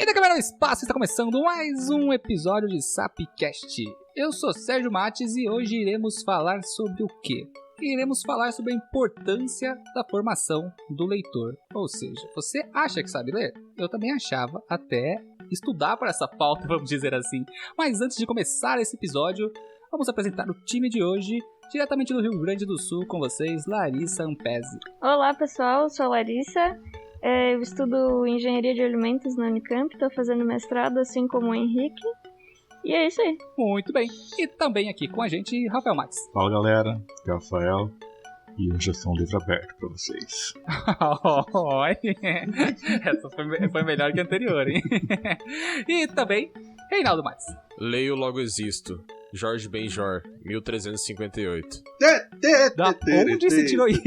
E da câmera no espaço está começando mais um episódio de Sapcast. Eu sou Sérgio Mates e hoje iremos falar sobre o quê? Iremos falar sobre a importância da formação do leitor. Ou seja, você acha que sabe ler? Eu também achava, até estudar para essa pauta, vamos dizer assim. Mas antes de começar esse episódio, vamos apresentar o time de hoje, diretamente do Rio Grande do Sul, com vocês, Larissa Ampese. Olá pessoal, eu sou a Larissa. Eu estudo Engenharia de Alimentos na Unicamp, estou fazendo mestrado assim como o Henrique. E é isso aí. Muito bem. E também aqui com a gente, Rafael Matos. Fala galera, aqui é o Rafael. E hoje eu sou um livro aberto pra vocês. Essa foi melhor que a anterior, hein? E também, Reinaldo Matos. Leio logo existo. Jorge Benjor, 1358. Da onde você tirou isso?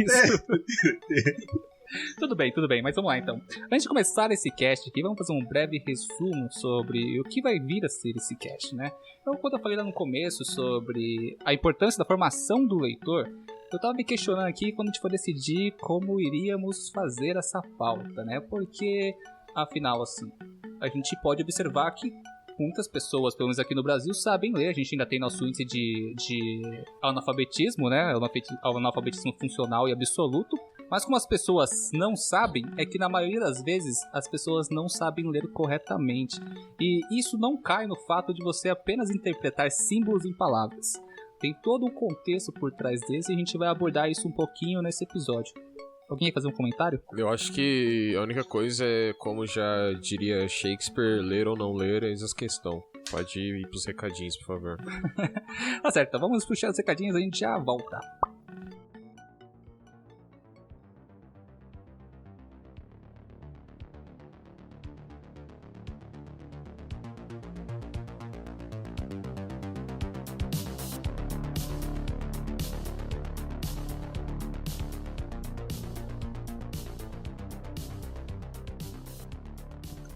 Tudo bem, mas vamos lá então. Antes de começar esse cast aqui, vamos fazer um breve resumo sobre o que vai vir a ser esse cast, né? Então, quando eu falei lá no começo sobre a importância da formação do leitor, eu tava me questionando aqui quando a gente for decidir como iríamos fazer essa pauta, né? Porque, afinal, assim, a gente pode observar que muitas pessoas, pelo menos aqui no Brasil, sabem ler. A gente ainda tem nosso índice de analfabetismo, né? Analfabetismo funcional e absoluto. Mas como as pessoas não sabem, é que na maioria das vezes as pessoas não sabem ler corretamente. E isso não cai no fato de você apenas interpretar símbolos em palavras. Tem todo um contexto por trás desse e a gente vai abordar isso um pouquinho nesse episódio. Alguém quer fazer um comentário? Eu acho que a única coisa é, como já diria Shakespeare, ler ou não ler, eis a questão. Pode ir pros recadinhos, por favor. Tá certo, então vamos puxar os recadinhos e a gente já volta.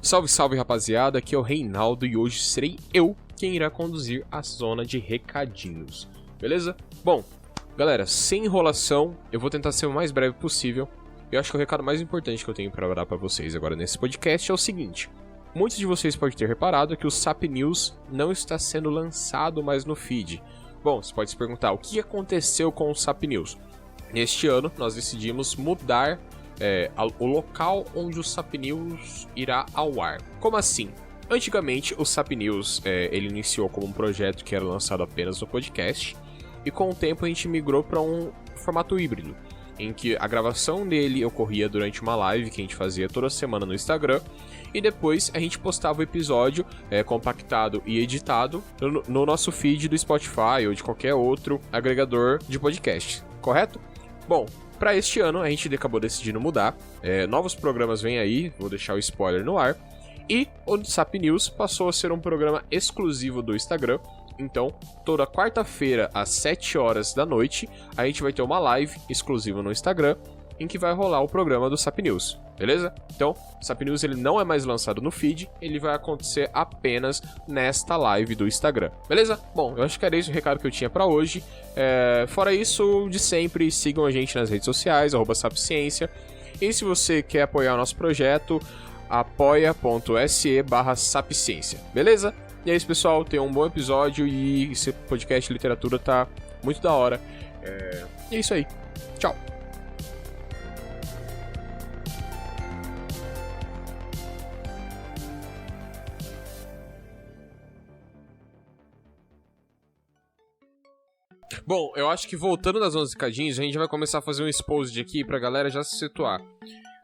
Salve, salve rapaziada, aqui é o Reinaldo e hoje serei eu quem irá conduzir a zona de recadinhos, beleza? Bom, galera, sem enrolação, eu vou tentar ser o mais breve possível. Eu acho que o recado mais importante que eu tenho para dar para vocês agora nesse podcast é o seguinte: muitos de vocês podem ter reparado que o Sap News não está sendo lançado mais no feed. Bom, você pode se perguntar, o que aconteceu com o Sap News? Neste ano, nós decidimos mudar o local onde o Sap News irá ao ar. Como assim? Antigamente, o Sap News ele iniciou como um projeto que era lançado apenas no podcast, e com o tempo a gente migrou para um formato híbrido, em que a gravação dele ocorria durante uma live que a gente fazia toda semana no Instagram, e depois a gente postava o episódio compactado e editado no nosso feed do Spotify ou de qualquer outro agregador de podcast, correto? Bom, para este ano a gente acabou decidindo mudar, novos programas vêm aí, vou deixar o spoiler no ar, e o Sap News passou a ser um programa exclusivo do Instagram. Então, toda quarta-feira às 7 horas da noite, a gente vai ter uma live exclusiva no Instagram, em que vai rolar o programa do Sap News, beleza? Então, o Sap News ele não é mais lançado no feed, ele vai acontecer apenas nesta live do Instagram, beleza? Bom, eu acho que era esse o recado que eu tinha pra hoje. Fora isso, de sempre, sigam a gente nas redes sociais, @sapciência. E se você quer apoiar o nosso projeto, apoia.se/sapciência, beleza? E é isso, pessoal, tenham um bom episódio e esse podcast de literatura tá muito da hora. E é isso aí, tchau! Bom, eu acho que voltando das 11 recadinhos, a gente vai começar a fazer um exposed aqui pra galera já se situar.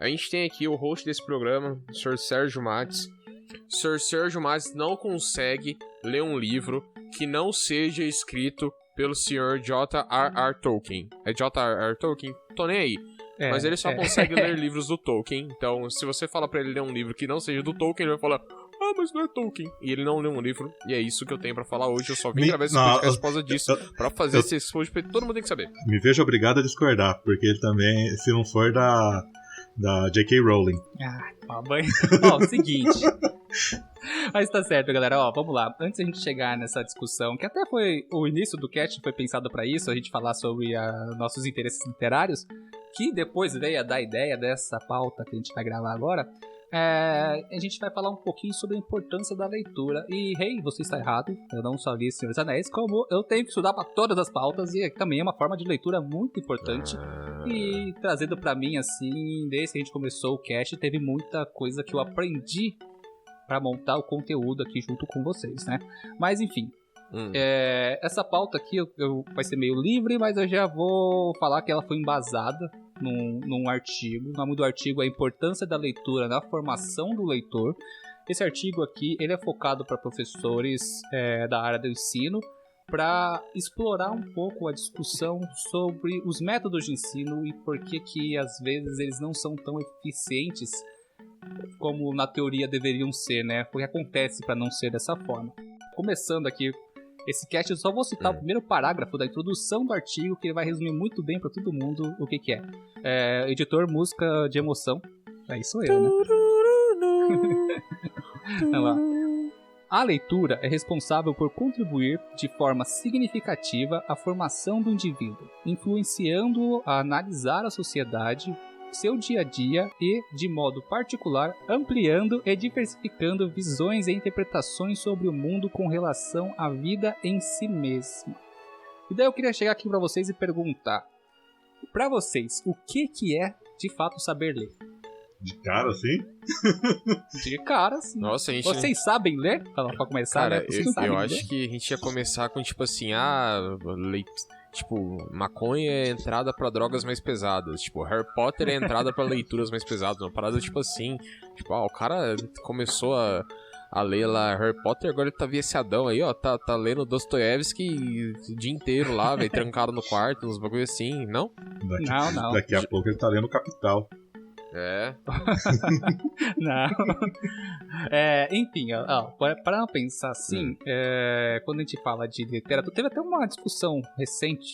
A gente tem aqui o host desse programa, o Sr. Sérgio Mates. O Sr. Sérgio Mates não consegue ler um livro que não seja escrito pelo Sr. J.R.R. Tolkien. É J.R.R. Tolkien? Tô nem aí. Mas ele só consegue ler livros do Tolkien. Então, se você fala pra ele ler um livro que não seja do Tolkien, ele vai falar: ah, mas não é Tolkien. E ele não leu um livro. E é isso que eu tenho pra falar hoje. Eu só vim gravar esse podcast por causa disso. Pra fazer esse exposed, porque todo mundo tem que saber. Me vejo obrigado a discordar, porque ele também, se não for da J.K. Rowling. Seguinte. Mas tá certo, galera. Vamos lá. Antes da gente chegar nessa discussão, que até foi o início do cast, foi pensado pra isso, a gente falar sobre nossos interesses literários, que depois veio a dar ideia dessa pauta que a gente vai gravar agora. a gente vai falar um pouquinho sobre a importância da leitura. E, você está errado, eu não só li Senhor dos Anéis, como eu tenho que estudar para todas as pautas, e também é uma forma de leitura muito importante. E trazendo para mim, assim, desde que a gente começou o cast, teve muita coisa que eu aprendi para montar o conteúdo aqui junto com vocês, né? Mas, enfim, essa pauta aqui vai ser meio livre, mas eu já vou falar que ela foi embasada num artigo. O nome do artigo é A Importância da Leitura na Formação do Leitor. Esse artigo aqui, ele é focado para professores da área do ensino, para explorar um pouco a discussão sobre os métodos de ensino e por que às vezes eles não são tão eficientes como na teoria deveriam ser, né? O que acontece para não ser dessa forma. Começando aqui esse cast, eu só vou citar o primeiro parágrafo da introdução do artigo, que ele vai resumir muito bem para todo mundo o que é. Editor, música de emoção. Aí sou eu, né? Olha lá. A leitura é responsável por contribuir de forma significativa à formação do indivíduo, influenciando-o a analisar a sociedade, seu dia a dia e, de modo particular, ampliando e diversificando visões e interpretações sobre o mundo com relação à vida em si mesma. E daí eu queria chegar aqui para vocês e perguntar, para vocês, o que é de fato saber ler? De cara, assim? De cara, sim. Nossa, Vocês sabem ler? Pra começar, cara, né? eu acho que a gente ia começar com, tipo assim, tipo, maconha é entrada pra drogas mais pesadas. Tipo, Harry Potter é entrada pra leituras mais pesadas. Uma parada, tipo assim, tipo, o cara começou a ler lá Harry Potter, agora ele tá viciadão aí, ó, tá lendo Dostoiévski o dia inteiro lá, velho, trancado no quarto, uns bagulho assim, não? Não. Daqui a pouco ele tá lendo Capital. Não. Enfim, para pensar assim, quando a gente fala de literatura, teve até uma discussão recente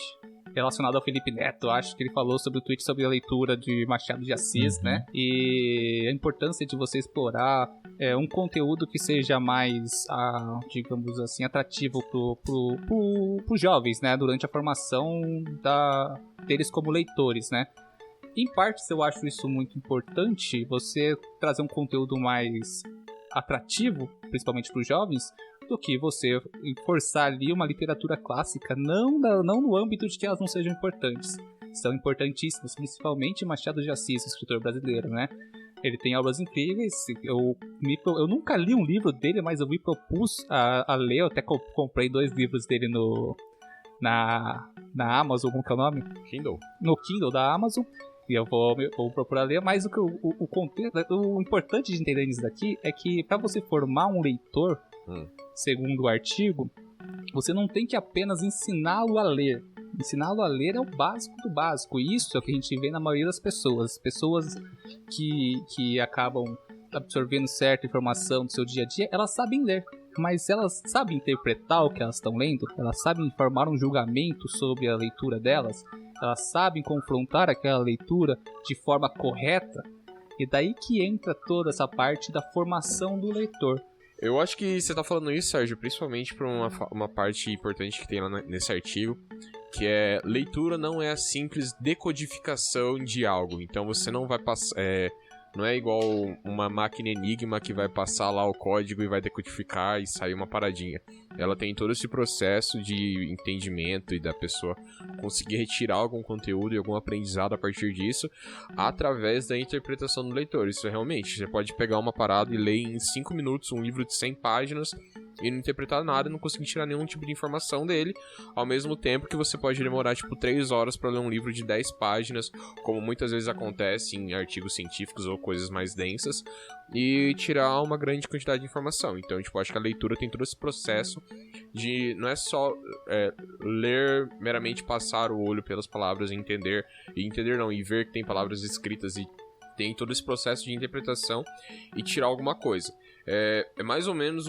relacionada ao Felipe Neto, acho que ele falou sobre o tweet sobre a leitura de Machado de Assis, né? E a importância de você explorar um conteúdo que seja mais, digamos assim, atrativo pros jovens, né? Durante a formação deles como leitores, né? Em partes eu acho isso muito importante, você trazer um conteúdo mais atrativo, principalmente para os jovens, do que você forçar ali uma literatura clássica, não no âmbito de que elas não sejam importantes. São importantíssimas, principalmente Machado de Assis, escritor brasileiro, né? Ele tem obras incríveis, eu nunca li um livro dele, mas eu me propus a ler, eu até comprei 2 livros dele na Amazon, como que é o nome? Kindle. No Kindle da Amazon. E eu vou procurar ler, mas o importante de entender nisso daqui é que para você formar um leitor, segundo o artigo, você não tem que apenas ensiná-lo a ler. Ensiná-lo a ler é o básico do básico. E isso é o que a gente vê na maioria das pessoas. Pessoas que acabam absorvendo certa informação do seu dia a dia, elas sabem ler. Mas elas sabem interpretar o que elas estão lendo? Elas sabem formar um julgamento sobre a leitura delas? Elas sabem confrontar aquela leitura de forma correta? E daí que entra toda essa parte da formação do leitor. Eu acho que você tá falando isso, Sérgio, principalmente por uma parte importante que tem lá nesse artigo, que é leitura não é a simples decodificação de algo. Então você não vai passar... Não é igual uma máquina Enigma que vai passar lá o código e vai decodificar e sair uma paradinha. Ela tem todo esse processo de entendimento e da pessoa conseguir retirar algum conteúdo e algum aprendizado a partir disso através da interpretação do leitor. Isso é realmente, você pode pegar uma parada e ler em 5 minutos um livro de 100 páginas e não interpretar nada, não conseguir tirar nenhum tipo de informação dele, ao mesmo tempo que você pode demorar tipo 3 horas para ler um livro de 10 páginas, como muitas vezes acontece em artigos científicos ou coisas mais densas, e tirar uma grande quantidade de informação. Então, tipo, acho que a leitura tem todo esse processo de não é só ler, meramente passar o olho pelas palavras e entender não, e ver que tem palavras escritas e tem todo esse processo de interpretação e tirar alguma coisa. É mais ou menos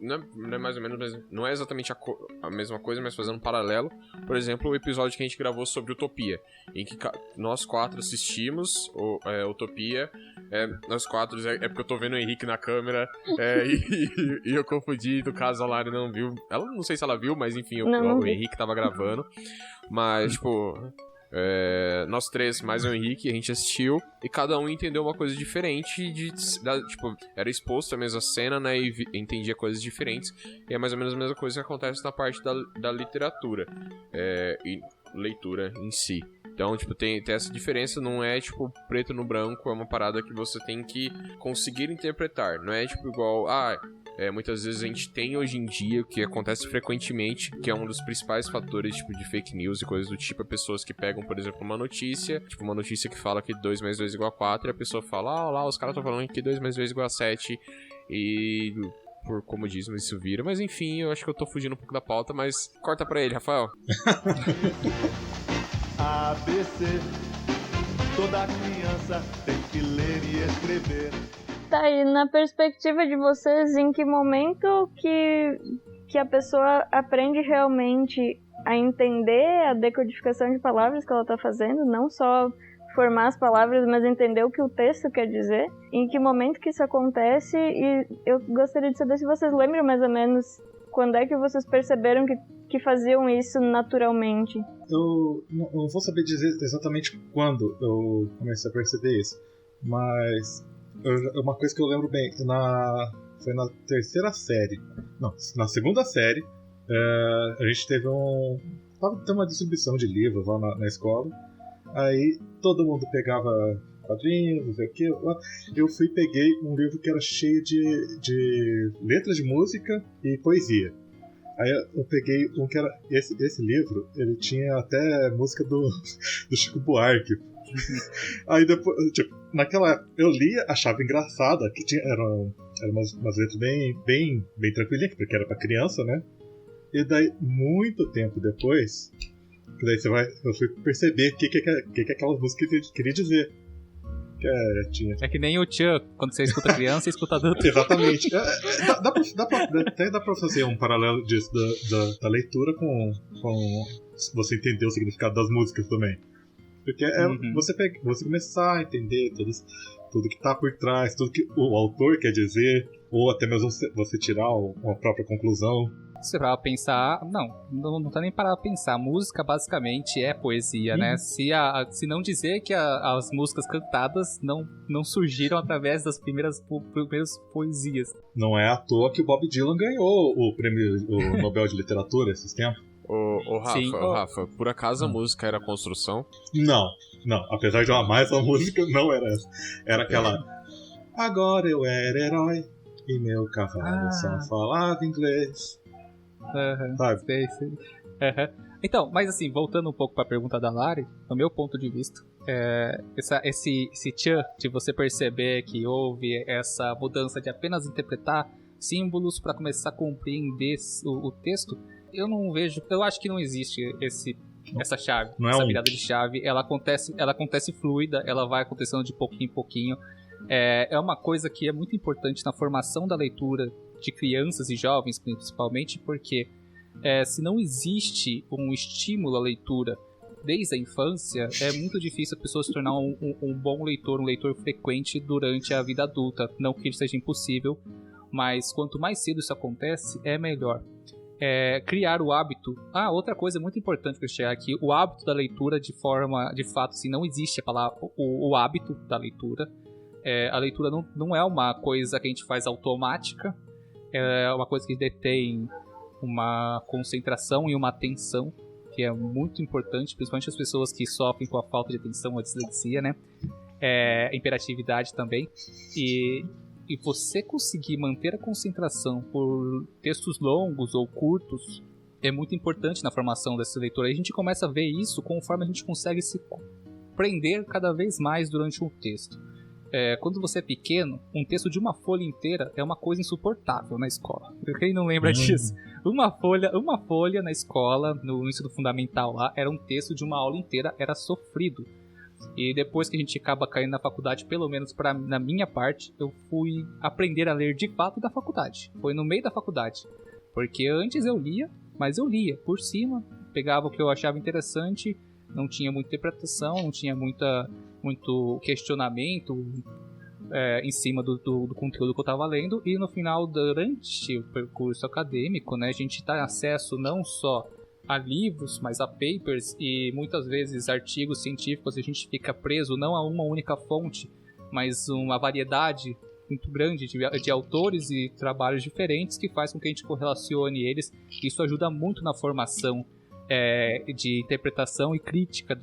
não é mais ou menos, mas não é exatamente a mesma coisa, mas fazendo um paralelo. Por exemplo, o episódio que a gente gravou sobre Utopia, em que nós 4 assistimos Utopia. Nós 4, é porque eu tô vendo o Henrique na câmera, e eu confundi, no caso a Lari não viu. Ela não sei se ela viu, mas enfim, o Henrique tava gravando. Mas, tipo... Nós três, mais o Henrique, a gente assistiu e cada um entendeu uma coisa diferente. Tipo, era exposto a mesma cena, né? E entendia coisas diferentes. E é mais ou menos a mesma coisa que acontece na parte da literatura e leitura em si. Então, tipo, tem essa diferença, não é, tipo, preto no branco, é uma parada que você tem que conseguir interpretar. Não é, tipo, igual, muitas vezes a gente tem hoje em dia, o que acontece frequentemente, que é um dos principais fatores, tipo, de fake news e coisas do tipo, é pessoas que pegam, por exemplo, uma notícia que fala que 2 mais 2 igual a 4, e a pessoa fala, lá, os caras estão falando que 2 mais 2 igual a 7, e... por comodismo isso vira, mas enfim, eu acho que eu tô fugindo um pouco da pauta, mas corta pra ele, Rafael. ABC, toda criança tem que ler e escrever. Tá, e na perspectiva de vocês, em que momento que a pessoa aprende realmente a entender a decodificação de palavras que ela tá fazendo, não só formar as palavras, mas entender o que o texto quer dizer? Em que momento que isso acontece? E eu gostaria de saber se vocês lembram mais ou menos quando é que vocês perceberam que faziam isso naturalmente. Eu não vou saber dizer exatamente quando eu comecei a perceber isso, mas uma coisa que eu lembro bem, foi na terceira série, não, na segunda série, a gente teve uma distribuição de livros lá na escola, aí todo mundo pegava quadrinhos, não sei o que, eu peguei um livro que era cheio de letras de música e poesia. Aí eu peguei um que era... Esse livro, ele tinha até música do Chico Buarque. Aí depois, tipo, naquela época, eu lia, achava engraçada, que eram umas letras bem tranquilinhas, porque era pra criança, né? E daí, muito tempo depois, eu fui perceber o que aquela música queria dizer. É que nem o Tchan, quando você escuta criança, você escuta adulto. Exatamente. Até dá pra fazer um paralelo disso, da leitura com você entender o significado das músicas também. Porque você começar a entender tudo que tá por trás, tudo que o autor quer dizer, ou até mesmo você tirar uma própria conclusão. Se para pensar, não tá nem para pensar. Música basicamente é poesia, né? Se não dizer que as músicas cantadas não surgiram através das primeiras poesias. Não é à toa que o Bob Dylan ganhou o prêmio Nobel de Literatura esses tempos. Rafa, por acaso a música era construção? Não. Apesar de eu amar essa música, não era essa. Era aquela... Agora eu era herói e meu cavalo só falava inglês. Sei. Então, mas assim, voltando um pouco para a pergunta da Lari, no meu ponto de vista, esse tchan de você perceber que houve essa mudança de apenas interpretar símbolos para começar a compreender o texto, eu acho que não existe essa chave, essa virada de chave. Ela acontece fluida, ela vai acontecendo de pouquinho em pouquinho. É uma coisa que é muito importante na formação da leitura de crianças e jovens, principalmente, porque se não existe um estímulo à leitura desde a infância, é muito difícil a pessoa se tornar um bom leitor, um leitor frequente durante a vida adulta. Não que isso seja impossível, mas quanto mais cedo isso acontece, é melhor. Criar o hábito. Outra coisa muito importante para chegar aqui, o hábito da leitura de fato, assim, não existe a palavra, o hábito da leitura. A leitura não é uma coisa que a gente faz automática, é uma coisa que detém uma concentração e uma atenção, que é muito importante, principalmente as pessoas que sofrem com a falta de atenção, a dislexia, né? Imperatividade também. E você conseguir manter a concentração por textos longos ou curtos é muito importante na formação dessa leitura. Aí a gente começa a ver isso conforme a gente consegue se prender cada vez mais durante um texto. Quando você é pequeno, um texto de uma folha inteira é uma coisa insuportável na escola. Quem não lembra disso? Uma folha na escola, no ensino fundamental lá, era um texto de uma aula inteira, era sofrido. E depois que a gente acaba caindo na faculdade, pelo menos na minha parte, eu fui aprender a ler de fato da faculdade. Foi no meio da faculdade. Porque antes eu lia, mas eu lia por cima, pegava o que eu achava interessante, não tinha muita interpretação, não tinha muito questionamento em cima do conteúdo que eu estava lendo. E no final, durante o percurso acadêmico, né, a gente tem acesso não só a livros, mas a papers e muitas vezes artigos científicos, a gente fica preso não a uma única fonte, mas uma variedade muito grande de autores e trabalhos diferentes que faz com que a gente correlacione eles. Isso ajuda muito na formação de interpretação e crítica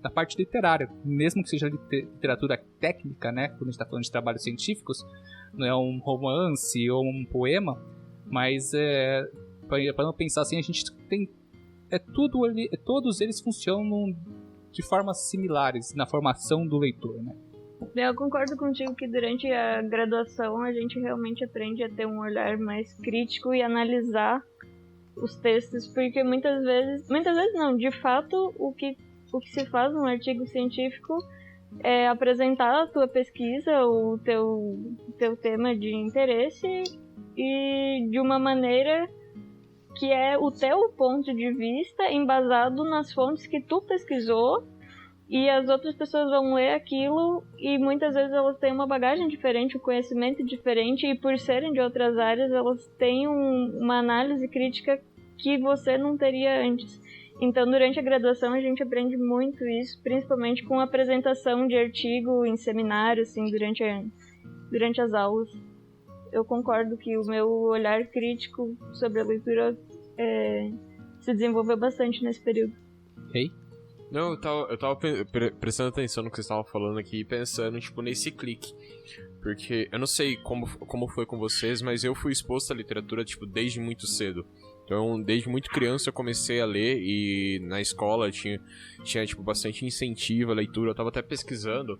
da parte literária, mesmo que seja literatura técnica, né? Quando a gente está falando de trabalhos científicos, não é um romance ou um poema, mas para não pensar assim, a gente tem todos eles funcionam de formas similares na formação do leitor, né? Eu concordo contigo que durante a graduação a gente realmente aprende a ter um olhar mais crítico e analisar os textos, porque muitas vezes não, de fato, o que se faz num artigo científico é apresentar a tua pesquisa, o teu tema de interesse, e de uma maneira que é o teu ponto de vista embasado nas fontes que tu pesquisou, e as outras pessoas vão ler aquilo e muitas vezes elas têm uma bagagem diferente, um conhecimento diferente, e por serem de outras áreas elas têm uma análise crítica que você não teria antes. Então durante a graduação a gente aprende muito isso, principalmente com a apresentação de artigo em seminário, assim, durante as aulas. Eu concordo que o meu olhar crítico sobre a leitura se desenvolveu bastante nesse período. Hey? Não, eu tava prestando atenção no que vocês estavam falando aqui e pensando, tipo, nesse clique. Porque eu não sei como foi com vocês, mas eu fui exposto à literatura, tipo, desde muito cedo. Então, desde muito criança eu comecei a ler e na escola tinha tipo, bastante incentivo à leitura. Eu tava até pesquisando.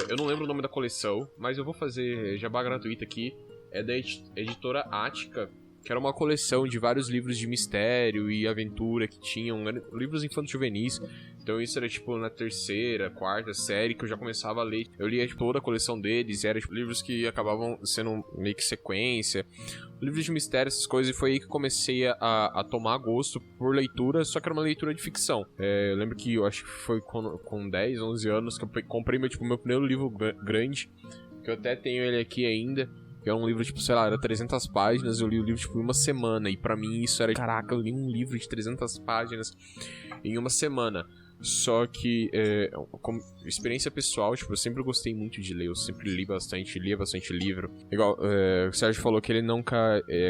Eu não lembro o nome da coleção, mas eu vou fazer jabá gratuito aqui. É da editora Ática, que era uma coleção de vários livros de mistério e aventura que tinham, livros infanto-juvenis. Então isso era tipo na terceira, quarta série que eu já começava a ler. Eu lia tipo, toda a coleção deles, eram tipo, livros que acabavam sendo meio que sequência, livros de mistério, essas coisas, e foi aí que eu comecei a tomar gosto por leitura, só que era uma leitura de ficção. Eu lembro que eu acho que foi com 10, 11 anos que eu comprei meu primeiro livro grande, que eu até tenho ele aqui ainda. Que era um livro, tipo, sei lá, era 300 páginas, eu li o livro, tipo, em uma semana. E pra mim isso era, caraca, eu li um livro de 300 páginas em uma semana. Só que, como experiência pessoal, tipo, eu sempre gostei muito de ler. Eu sempre lia bastante livro. Igual, o Sérgio falou que ele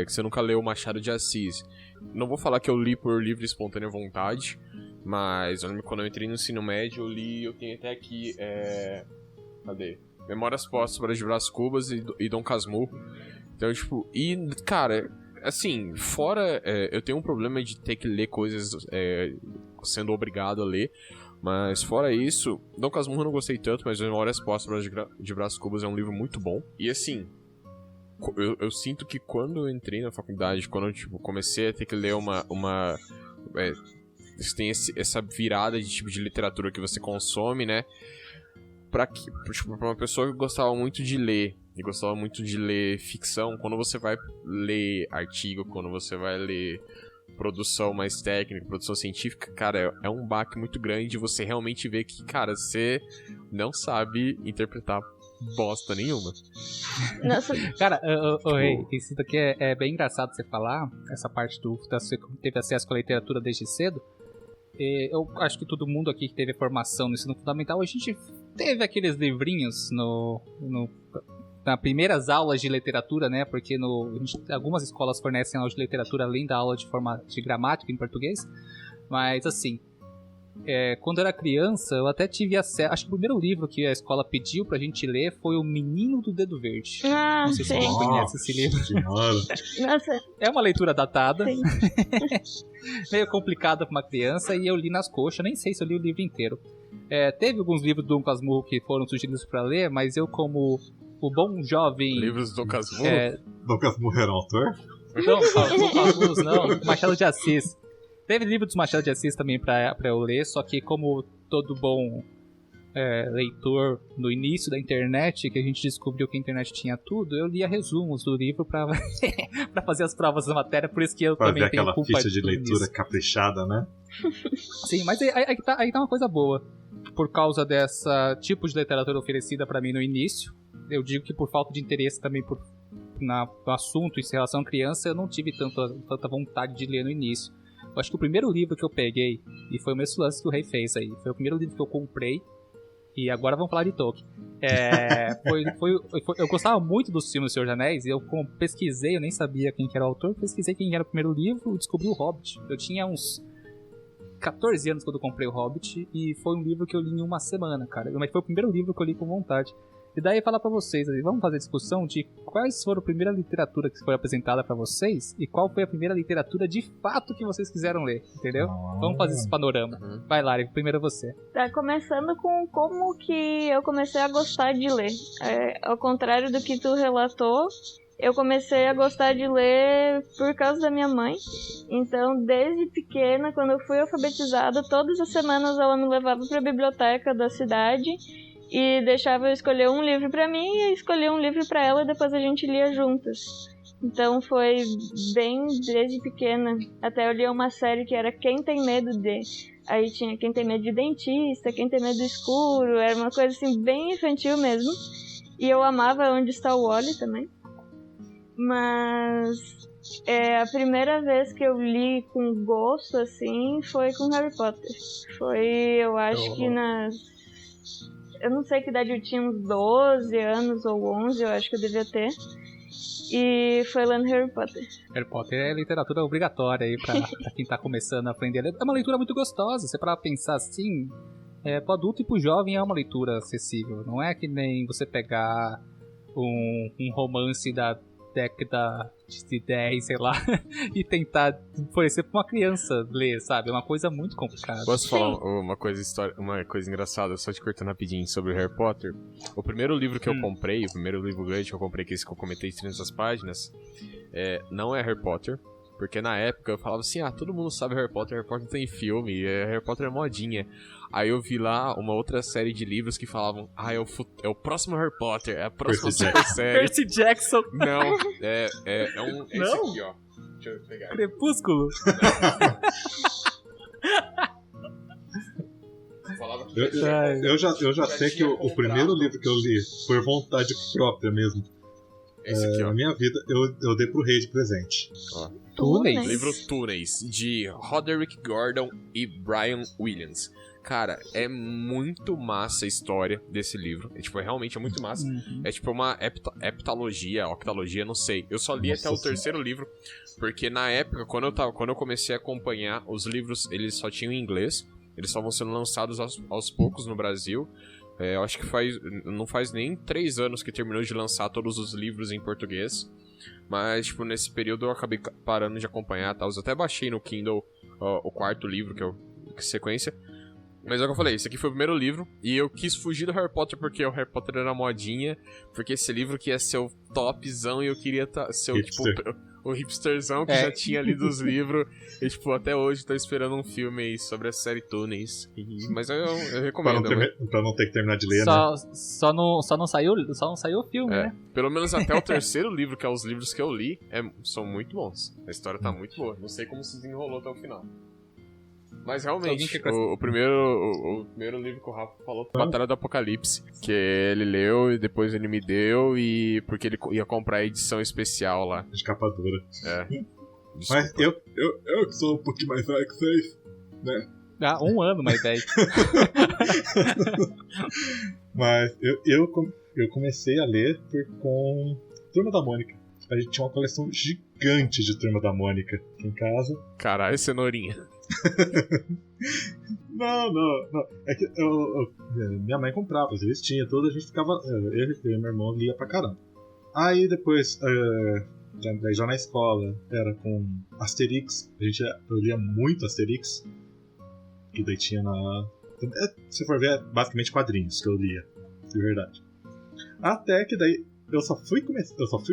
que você nunca leu Machado de Assis. Não vou falar que eu li por livre e espontânea vontade, mas eu lembro quando eu entrei no ensino médio, eu tenho até aqui, cadê? Memórias Póstumas de Brás Cubas e Dom Casmurro. Então, tipo, e, cara, assim, fora, eu tenho um problema de ter que ler coisas sendo obrigado a ler, mas fora isso, Dom Casmurro eu não gostei tanto, mas Memórias Póstumas de Brás Cubas é um livro muito bom. E, assim, eu sinto que quando eu entrei na faculdade, quando eu, tipo, comecei a ter que ler tem essa virada de tipo de literatura que você consome, né? Pra uma pessoa que gostava muito de ler e gostava muito de ler ficção, quando você vai ler artigo, quando você vai ler produção mais técnica, produção científica, cara, é um baque muito grande de você realmente ver que, cara, você não sabe interpretar bosta nenhuma. Nossa. Cara, isso daqui é bem engraçado você falar, essa parte você teve acesso com a literatura desde cedo. Eu acho que todo mundo aqui que teve formação no ensino fundamental, a gente teve aqueles livrinhos nas primeiras aulas de literatura, né? Porque algumas escolas fornecem aula de literatura além da aula de gramática em português. Mas assim, quando eu era criança, eu até tive acesso. Acho que o primeiro livro que a escola pediu pra gente ler foi O Menino do Dedo Verde. Não sei se alguém conhece esse livro. Nossa. É uma leitura datada. Sim. Meio complicada pra uma criança, e eu li nas coxas, nem sei se eu li o livro inteiro. Teve alguns livros do Dom Casmurro que foram sugeridos pra ler, mas eu, como o bom jovem... Livros do Dom Casmurro? Dom Casmurro era um autor? Não, Dom Casmurro não, Machado de Assis. Teve livro dos Machado de Assis também pra eu ler, só que como todo bom leitor no início da internet, que a gente descobriu que a internet tinha tudo, eu lia resumos do livro pra fazer as provas da matéria, por isso que eu também tenho culpa ficha de leitura nisso. Caprichada, né? Sim, mas aí tá uma coisa boa. Por causa dessa tipo de literatura oferecida pra mim no início, eu digo que por falta de interesse também no assunto em relação à criança, eu não tive tanta vontade de ler no início. Eu acho que o primeiro livro que eu peguei, e foi o mesmo lance que o Rei fez aí, foi o primeiro livro que eu comprei, e agora vamos falar de Tolkien. Eu gostava muito dos filmes do Senhor dos Anéis, e eu pesquisei, eu nem sabia quem que era o autor, pesquisei quem era o primeiro livro e descobri o Hobbit. Eu tinha uns 14 anos quando eu comprei o Hobbit, e foi um livro que eu li em uma semana, cara. Mas foi o primeiro livro que eu li com vontade. E daí falar pra vocês, vamos fazer discussão de quais foram a primeira literatura que foi apresentada pra vocês e qual foi a primeira literatura de fato que vocês quiseram ler, entendeu? Vamos fazer esse panorama. Vai, Lari, primeiro você. Tá começando com como que eu comecei a gostar de ler. Ao contrário do que tu relatou, eu comecei a gostar de ler por causa da minha mãe. Então, desde pequena, quando eu fui alfabetizada, todas as semanas ela me levava pra biblioteca da cidade e deixava eu escolher um livro pra mim e escolher um livro pra ela e depois a gente lia juntas. Então foi bem desde pequena. Até eu lia uma série que era Quem Tem Medo De. Aí tinha Quem Tem Medo de Dentista, Quem Tem Medo do Escuro. Era uma coisa assim bem infantil mesmo. E eu amava Onde Está o Wally também. Mas a primeira vez que eu li com gosto assim foi com Harry Potter. Foi, eu acho que eu não sei que idade eu tinha, uns 12 anos ou 11, eu acho que eu devia ter. E foi lendo Harry Potter. Harry Potter é literatura obrigatória aí pra quem tá começando a aprender. É uma leitura muito gostosa, você para pensar assim, pro adulto e pro jovem é uma leitura acessível. Não é que nem você pegar um romance da década de 10, sei lá, e tentar oferecer pra uma criança ler, sabe? É uma coisa muito complicada. Posso falar uma coisa engraçada, só te cortando rapidinho sobre o Harry Potter? O primeiro livro que eu comprei, o primeiro livro grande que eu comprei, que é esse que eu comentei de 300 páginas, não é Harry Potter, porque na época eu falava assim, todo mundo sabe Harry Potter tem filme, Harry Potter é modinha. Aí eu vi lá uma outra série de livros que falavam, é o próximo Harry Potter, é a próxima super série. Percy Jackson. Não, é esse Não? aqui, ó. Deixa eu pegar. Crepúsculo. Eu já sei que o primeiro livro que eu li, por vontade própria mesmo, esse aqui, ó. na minha vida, eu dei pro rei de presente. Ó. Túneis. Livro Túneis, de Roderick Gordon e Brian Williams. Cara, é muito massa a história desse livro. Realmente é muito massa. É tipo uma octalogia, não sei. Eu só li até o terceiro livro, porque na época, quando eu comecei a acompanhar, os livros, eles só tinham em inglês. Eles só vão sendo lançados aos poucos no Brasil. Eu acho que não faz nem 3 anos que terminou de lançar todos os livros em português. Mas, nesse período eu acabei parando de acompanhar, tá? Eu até baixei no Kindle o quarto livro, que é sequência. Mas é o que eu falei, esse aqui foi o primeiro livro, e eu quis fugir do Harry Potter porque o Harry Potter era modinha, porque esse livro que ia ser o topzão e eu queria ser o hipsterzão que já tinha lido os livros, e até hoje tô esperando um filme aí sobre a série Túneis, mas eu recomendo. Pra não ter que terminar de ler, só não saiu o filme, né? Pelo menos até o terceiro livro, que é os livros que eu li, são muito bons. A história tá muito boa, não sei como se desenrolou até o final. Mas realmente, o primeiro livro que o Rafa falou foi Batalha do Apocalipse, que ele leu e depois ele me deu, e porque ele ia comprar a edição especial lá. De capa dura. Mas eu que sou um pouquinho mais velho que vocês, né? 1 ano mais velho. Mas eu comecei a ler com Turma da Mônica. A gente tinha uma coleção gigante de Turma da Mônica aqui em casa. Caralho, cenourinha. Não. É que minha mãe comprava as revistinhas, tudo, a gente ficava. Eu e meu irmão lia pra caramba. Aí depois, já na escola, era com Asterix. Eu lia muito Asterix. Que daí tinha se for ver, é basicamente quadrinhos que eu lia, de verdade. Até que daí eu só fui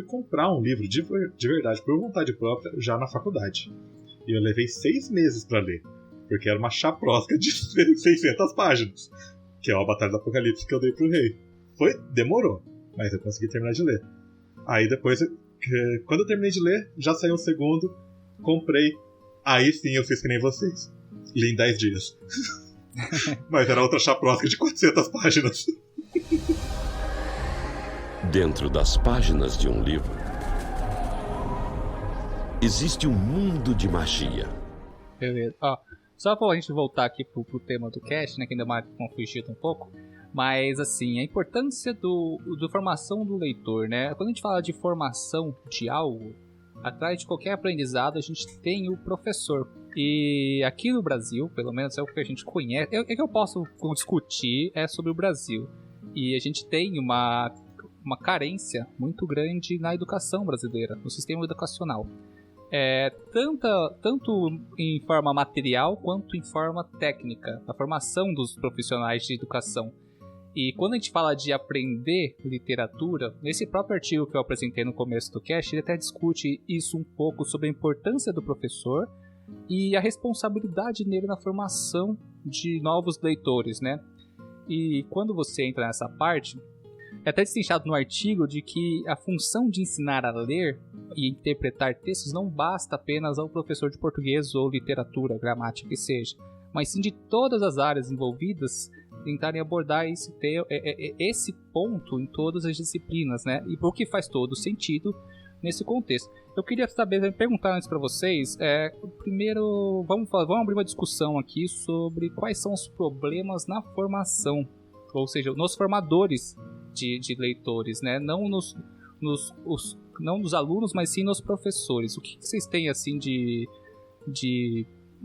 comprar um livro de verdade, por vontade própria, já na faculdade. E eu levei 6 meses pra ler, porque era uma chaprosca de 600 páginas, que é a Batalha do Apocalipse que eu dei pro rei. Demorou, mas eu consegui terminar de ler. Aí depois, quando eu terminei de ler, já saiu um segundo, comprei, aí sim eu fiz que nem vocês. Li em 10 dias. Mas era outra chaprosca de 400 páginas. Dentro das páginas de um livro, existe um mundo de magia. Beleza. Ó, só pra gente voltar aqui pro tema do cast, né, que ainda mais fugido um pouco, mas assim, a importância do formação do leitor, né? Quando a gente fala de formação de algo, atrás de qualquer aprendizado a gente tem o professor. E aqui no Brasil, pelo menos é o que a gente conhece, é que eu posso discutir sobre o Brasil. E a gente tem uma carência muito grande na educação brasileira, no sistema educacional. Tanto em forma material quanto em forma técnica, a formação dos profissionais de educação. E quando a gente fala de aprender literatura, nesse próprio artigo que eu apresentei no começo do cast, ele até discute isso um pouco sobre a importância do professor e a responsabilidade nele na formação de novos leitores, né? E quando você entra nessa parte, é até destrinchado no artigo de que a função de ensinar a ler e interpretar textos não basta apenas ao professor de português ou literatura, gramática que seja, mas sim de todas as áreas envolvidas tentarem abordar esse ponto em todas as disciplinas, né? E o que faz todo sentido nesse contexto. Eu queria perguntar antes para vocês, primeiro vamos abrir uma discussão aqui sobre quais são os problemas na formação, ou seja, nos formadores de leitores, né? Não nos alunos, mas sim nos professores. O que vocês têm assim de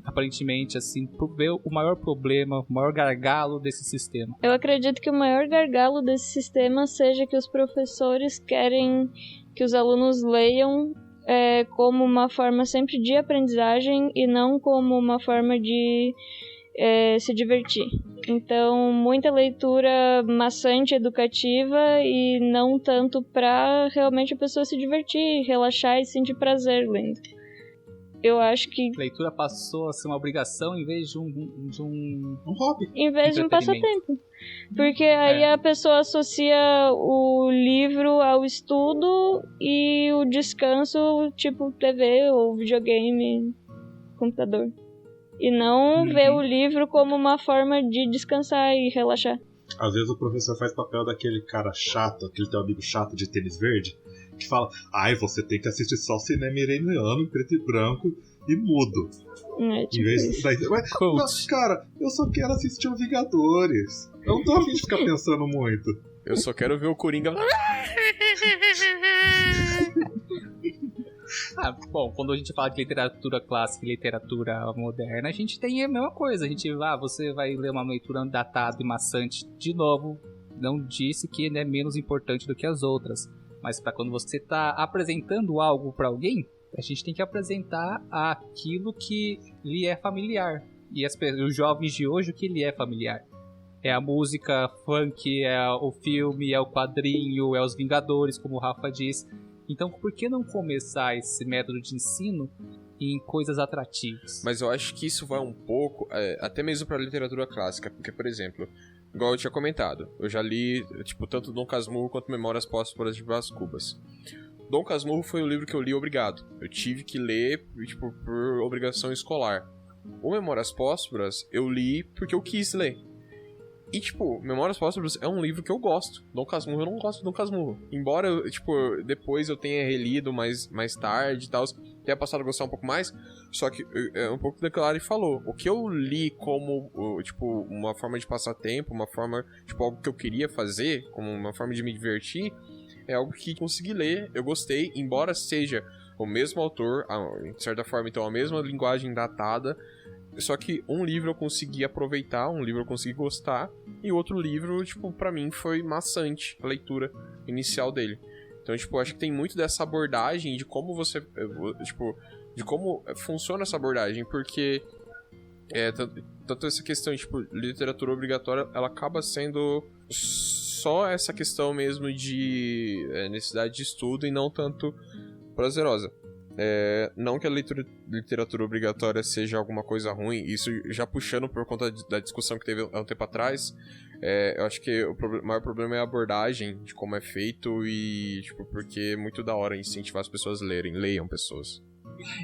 aparentemente assim, ver o maior problema, o maior gargalo desse sistema? Eu acredito que o maior gargalo desse sistema seja que os professores querem que os alunos leiam como uma forma sempre de aprendizagem e não como uma forma de se divertir. Então, muita leitura maçante, educativa e não tanto para realmente a pessoa se divertir, relaxar e sentir prazer lendo. Eu acho que leitura passou a ser uma obrigação em vez de um hobby. Em vez de um passatempo. Porque aí a pessoa associa o livro ao estudo e o descanso, tipo TV ou videogame, computador. E não vê o livro como uma forma de descansar e relaxar. Às vezes o professor faz papel daquele cara chato, aquele teu amigo chato de tênis verde, que fala, você tem que assistir só cinema iraniano, preto e branco e mudo. Tipo em vez mas, cara, eu só quero assistir o Vingadores. Eu não tô a fim de ficar pensando muito. Eu só quero ver o Coringa. Bom, quando a gente fala de literatura clássica e literatura moderna, a gente tem a mesma coisa. A gente você vai ler uma leitura datada e maçante. De novo, não disse que é menos importante do que as outras. Mas para quando você está apresentando algo para alguém, a gente tem que apresentar aquilo que lhe é familiar. E os jovens de hoje, o que lhe é familiar? É a música funk, é o filme, é o quadrinho, é os Vingadores, como o Rafa diz. Então, por que não começar esse método de ensino em coisas atrativas? Mas eu acho que isso vai um pouco, até mesmo para a literatura clássica. Porque, por exemplo, igual eu tinha comentado, eu já li tanto Dom Casmurro quanto Memórias Póstumas de Brás Cubas. Dom Casmurro foi o livro que eu li obrigado. Eu tive que ler por obrigação escolar. O Memórias Póstumas eu li porque eu quis ler. E, Memórias Póstumas é um livro que eu gosto. Dom Casmurro, eu não gosto de Dom Casmurro. Embora, depois eu tenha relido mais tarde e tal, tenha passado a gostar um pouco mais. Só que é um pouco do que a Lari falou. O que eu li como, uma forma de passar tempo, uma forma, algo que eu queria fazer, como uma forma de me divertir, é algo que consegui ler, eu gostei, embora seja o mesmo autor, de certa forma, então, a mesma linguagem datada. Só que um livro eu consegui aproveitar, um livro eu consegui gostar, e outro livro, pra mim foi maçante a leitura inicial dele. Então, acho que tem muito dessa abordagem de como você, de como funciona essa abordagem, porque tanto essa questão de, literatura obrigatória, ela acaba sendo só essa questão mesmo de necessidade de estudo e não tanto prazerosa. Não que a literatura obrigatória seja alguma coisa ruim, isso já puxando por conta da discussão que teve há um tempo atrás, eu acho que o maior problema é a abordagem de como é feito e, porque é muito da hora incentivar as pessoas a lerem, leiam pessoas.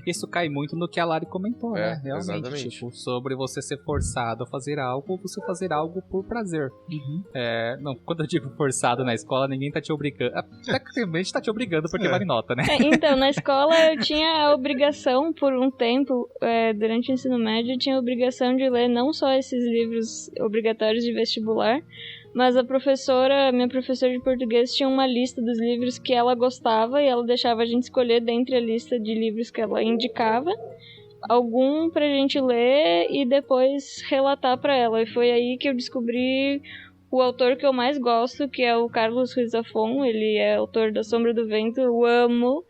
Isso cai muito no que a Lari comentou, né? Realmente, exatamente. tipo, sobre você ser forçado a fazer algo ou você fazer algo por prazer. Não, quando eu digo forçado na escola, ninguém tá te obrigando. Tecnicamente tá te obrigando porque vale nota, né? Então, na escola eu tinha a obrigação, por um tempo, durante o ensino médio, eu tinha a obrigação de ler não só esses livros obrigatórios de vestibular, mas minha professora de português tinha uma lista dos livros que ela gostava e ela deixava a gente escolher dentre a lista de livros que ela indicava algum pra gente ler e depois relatar pra ela. E foi aí que eu descobri o autor que eu mais gosto, que é o Carlos Ruiz Zafón. Ele é autor da Sombra do Vento, eu amo.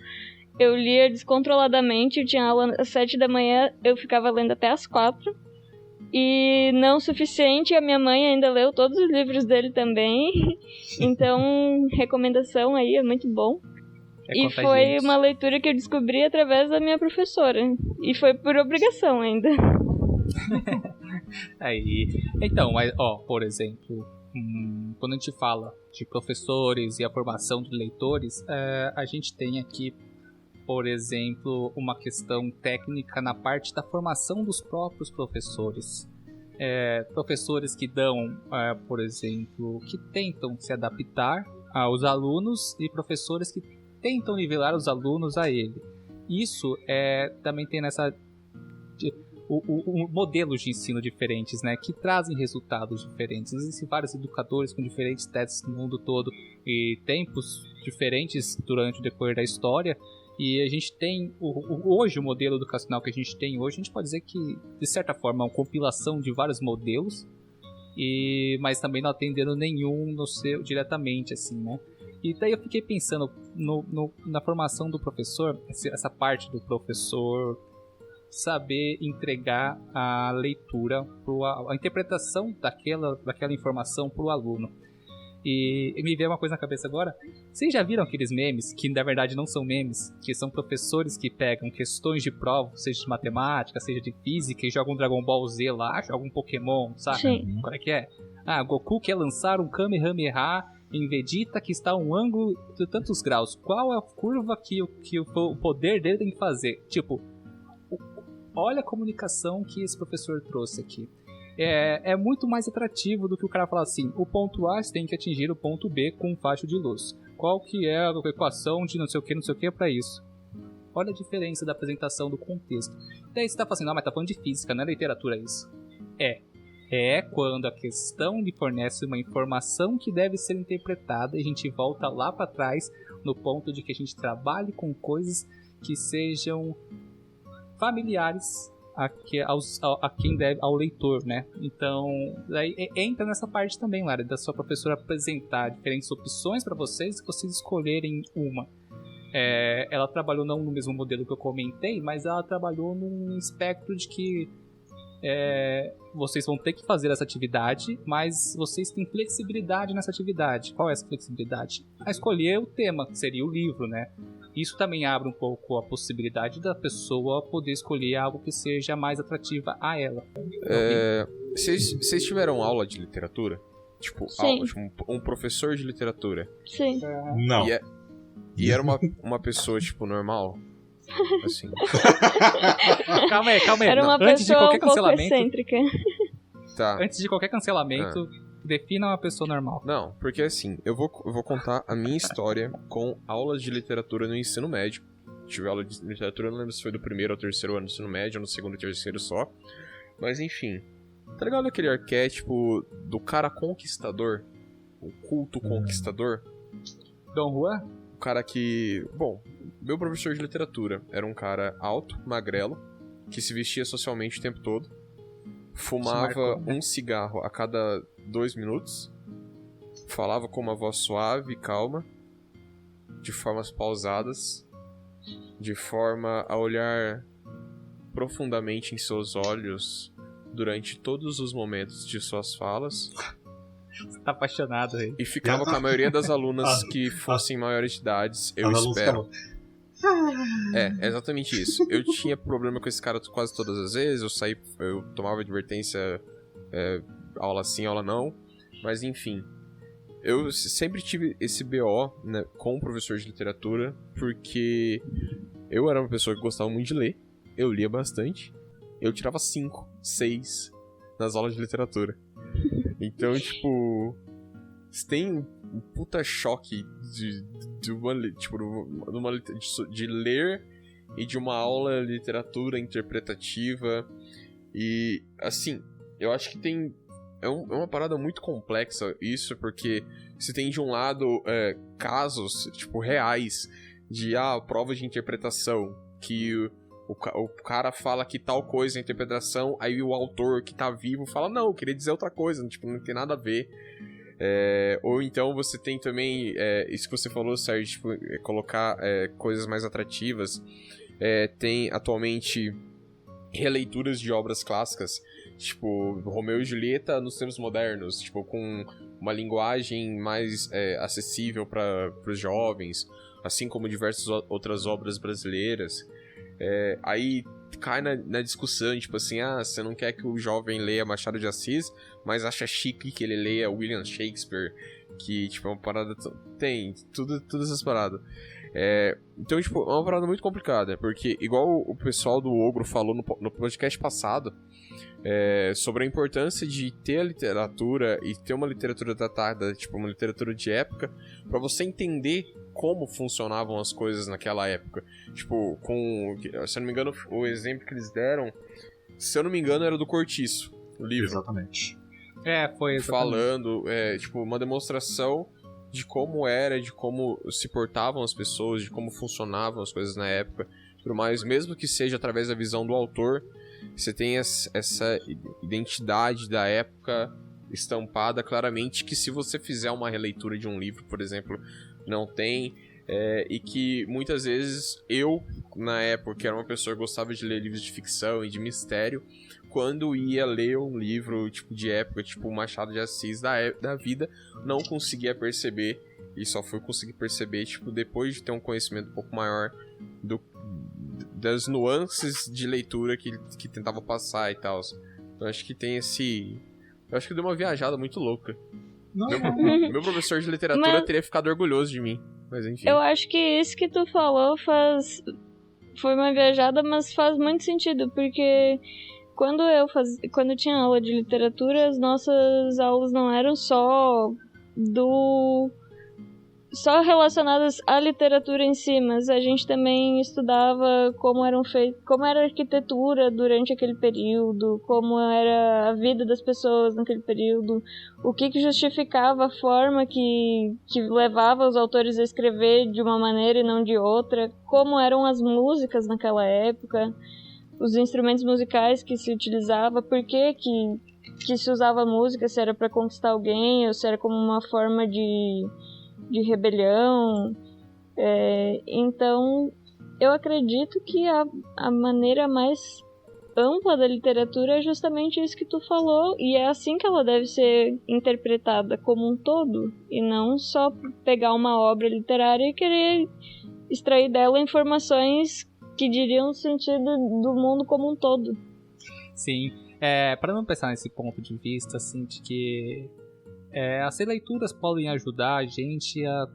Eu lia descontroladamente, eu tinha aula às 7 da manhã, eu ficava lendo até às 4. E não o suficiente, a minha mãe ainda leu todos os livros dele também. Então, recomendação aí, é muito bom. E foi uma leitura que eu descobri através da minha professora. E foi por obrigação ainda. Aí, então, mas, por exemplo, quando a gente fala de professores e a formação de leitores, a gente tem aqui, por exemplo, uma questão técnica na parte da formação dos próprios professores. Professores que dão, por exemplo, que tentam se adaptar aos alunos e professores que tentam nivelar os alunos a ele. Isso também tem modelos de ensino diferentes, né, que trazem resultados diferentes. Existem vários educadores com diferentes testes no mundo todo e tempos diferentes durante o decorrer da história. E a gente tem, hoje, o modelo educacional que a gente tem hoje, a gente pode dizer que, de certa forma, é uma compilação de vários modelos, mas também não atendendo nenhum no seu diretamente, assim, né? E daí eu fiquei pensando na formação do professor, essa parte do professor saber entregar a leitura, a interpretação daquela informação para o aluno. E me veio uma coisa na cabeça agora. Vocês já viram aqueles memes, que na verdade não são memes, que são professores que pegam questões de prova, seja de matemática, seja de física, e jogam um Dragon Ball Z lá, jogam um Pokémon, sabe? Sim. Qual é que é? Goku quer lançar um Kamehameha em Vegeta que está a um ângulo de tantos graus. Qual é a curva que o poder dele tem que fazer? Tipo, olha a comunicação que esse professor trouxe aqui. É muito mais atrativo do que o cara falar assim: o ponto A tem que atingir o ponto B com um facho de luz. Qual que é a equação de não sei o que para isso? Olha a diferença da apresentação do contexto. Daí você tá falando assim, mas tá falando de física, não é literatura isso. É quando a questão lhe fornece uma informação que deve ser interpretada e a gente volta lá para trás no ponto de que a gente trabalhe com coisas que sejam familiares ao leitor, né? Então, daí entra nessa parte também, Lara, da sua professora apresentar diferentes opções para vocês e vocês escolherem uma. Ela trabalhou não no mesmo modelo que eu comentei, mas ela trabalhou num espectro de que vocês vão ter que fazer essa atividade, mas vocês têm flexibilidade nessa atividade. Qual é essa flexibilidade? A escolher o tema, que seria o livro, né? Isso também abre um pouco a possibilidade da pessoa poder escolher algo que seja mais atrativa a ela. Vocês tiveram aula de literatura? Tipo, um professor de literatura? Sim. Não. E era uma pessoa, tipo, normal? Assim. Calma aí. Era uma Antes de pessoa qualquer um pouco cancelamento, excêntrica. Tá. Antes de qualquer cancelamento, defina uma pessoa normal. Não, porque assim, eu vou contar a minha história com aulas de literatura no ensino médio. Tive aula de literatura, não lembro se foi do primeiro ou terceiro ano do ensino médio, ou no segundo e terceiro só. Mas enfim, tá ligado aquele arquétipo do cara conquistador? O culto conquistador? Dom Juan? O cara que... Bom, meu professor de literatura era um cara alto, magrelo, que se vestia socialmente o tempo todo. Fumava um cigarro a cada 2 minutos. Falava com uma voz suave e calma, de formas pausadas, de forma a olhar profundamente em seus olhos durante todos os momentos de suas falas. Você tá apaixonado aí. E ficava com a maioria das alunas que fossem maiores de idades, eu espero. É exatamente isso. Eu tinha problema com esse cara quase todas as vezes. Eu tomava advertência, aula sim, aula não. Mas enfim, eu sempre tive esse BO, né, com o professor de literatura, porque eu era uma pessoa que gostava muito de ler, eu lia bastante, eu tirava 5, 6 nas aulas de literatura. Então, tipo, você tem um puta choque de ler e de uma aula de literatura interpretativa. E, assim, eu acho que é uma parada muito complexa isso, porque você tem de um lado casos, tipo, reais de prova de interpretação, que o cara fala que tal coisa é interpretação, aí o autor que tá vivo fala, não, eu queria dizer outra coisa, tipo, não tem nada a ver. Ou então você tem também, isso que você falou, Sérgio, tipo, colocar coisas mais atrativas. Tem atualmente releituras de obras clássicas, tipo Romeu e Julieta nos tempos modernos, tipo, com uma linguagem mais acessível para os jovens, assim como diversas outras obras brasileiras. Aí cai na discussão, tipo assim, você não quer que o jovem leia Machado de Assis, mas acha chique que ele leia William Shakespeare, que, tipo, é uma parada... Tem todas essas paradas. Então, tipo, é uma parada muito complicada, porque igual o pessoal do Ogro falou no podcast passado, sobre a importância de ter a literatura e ter uma literatura datada, tipo, uma literatura de época, pra você entender como funcionavam as coisas naquela época. Tipo, se eu não me engano, o exemplo que eles deram, se eu não me engano, era do Cortiço, o livro. Exatamente. Foi exatamente. Falando, tipo, uma demonstração de como era, de como se portavam as pessoas, de como funcionavam as coisas na época, tudo mais, mesmo que seja através da visão do autor, você tem essa identidade da época estampada claramente, que se você fizer uma releitura de um livro, por exemplo, não tem, e que muitas vezes eu, na época, que era uma pessoa que gostava de ler livros de ficção e de mistério, quando ia ler um livro tipo de época, tipo Machado de Assis da vida, não conseguia perceber, e só fui conseguir perceber tipo, depois de ter um conhecimento um pouco maior das nuances de leitura que tentava passar e tal. Então acho que tem esse... Eu acho que deu uma viajada muito louca. Meu professor de literatura teria ficado orgulhoso de mim, mas enfim. Eu acho que isso que tu falou foi uma viajada, mas faz muito sentido, porque... Quando eu tinha aula de literatura, as nossas aulas não eram só relacionadas à literatura em si, mas a gente também estudava como era a arquitetura durante aquele período, como era a vida das pessoas naquele período, o que justificava a forma que levava os autores a escrever de uma maneira e não de outra, como eram as músicas naquela época, os instrumentos musicais que se utilizava, por que se usava música, se era para conquistar alguém ou se era como uma forma de rebelião. Então, eu acredito que a maneira mais ampla da literatura é justamente isso que tu falou, e é assim que ela deve ser interpretada como um todo, e não só pegar uma obra literária e querer extrair dela informações que diriam o sentido do mundo como um todo. Sim, para não pensar nesse ponto de vista, assim, de que as leituras podem ajudar a gente a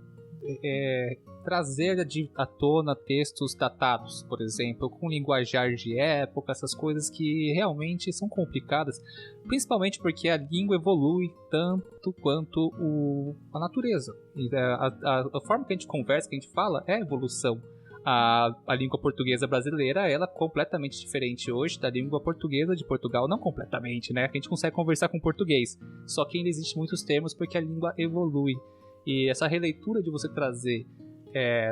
trazer à tona textos datados, por exemplo, com linguajar de época, essas coisas que realmente são complicadas, principalmente porque a língua evolui tanto quanto a natureza. E a forma que a gente conversa, que a gente fala, é evolução. A língua portuguesa brasileira, ela é completamente diferente hoje da língua portuguesa de Portugal. Não completamente, né? A gente consegue conversar com português, só que ainda existem muitos termos porque a língua evolui. E essa releitura de você trazer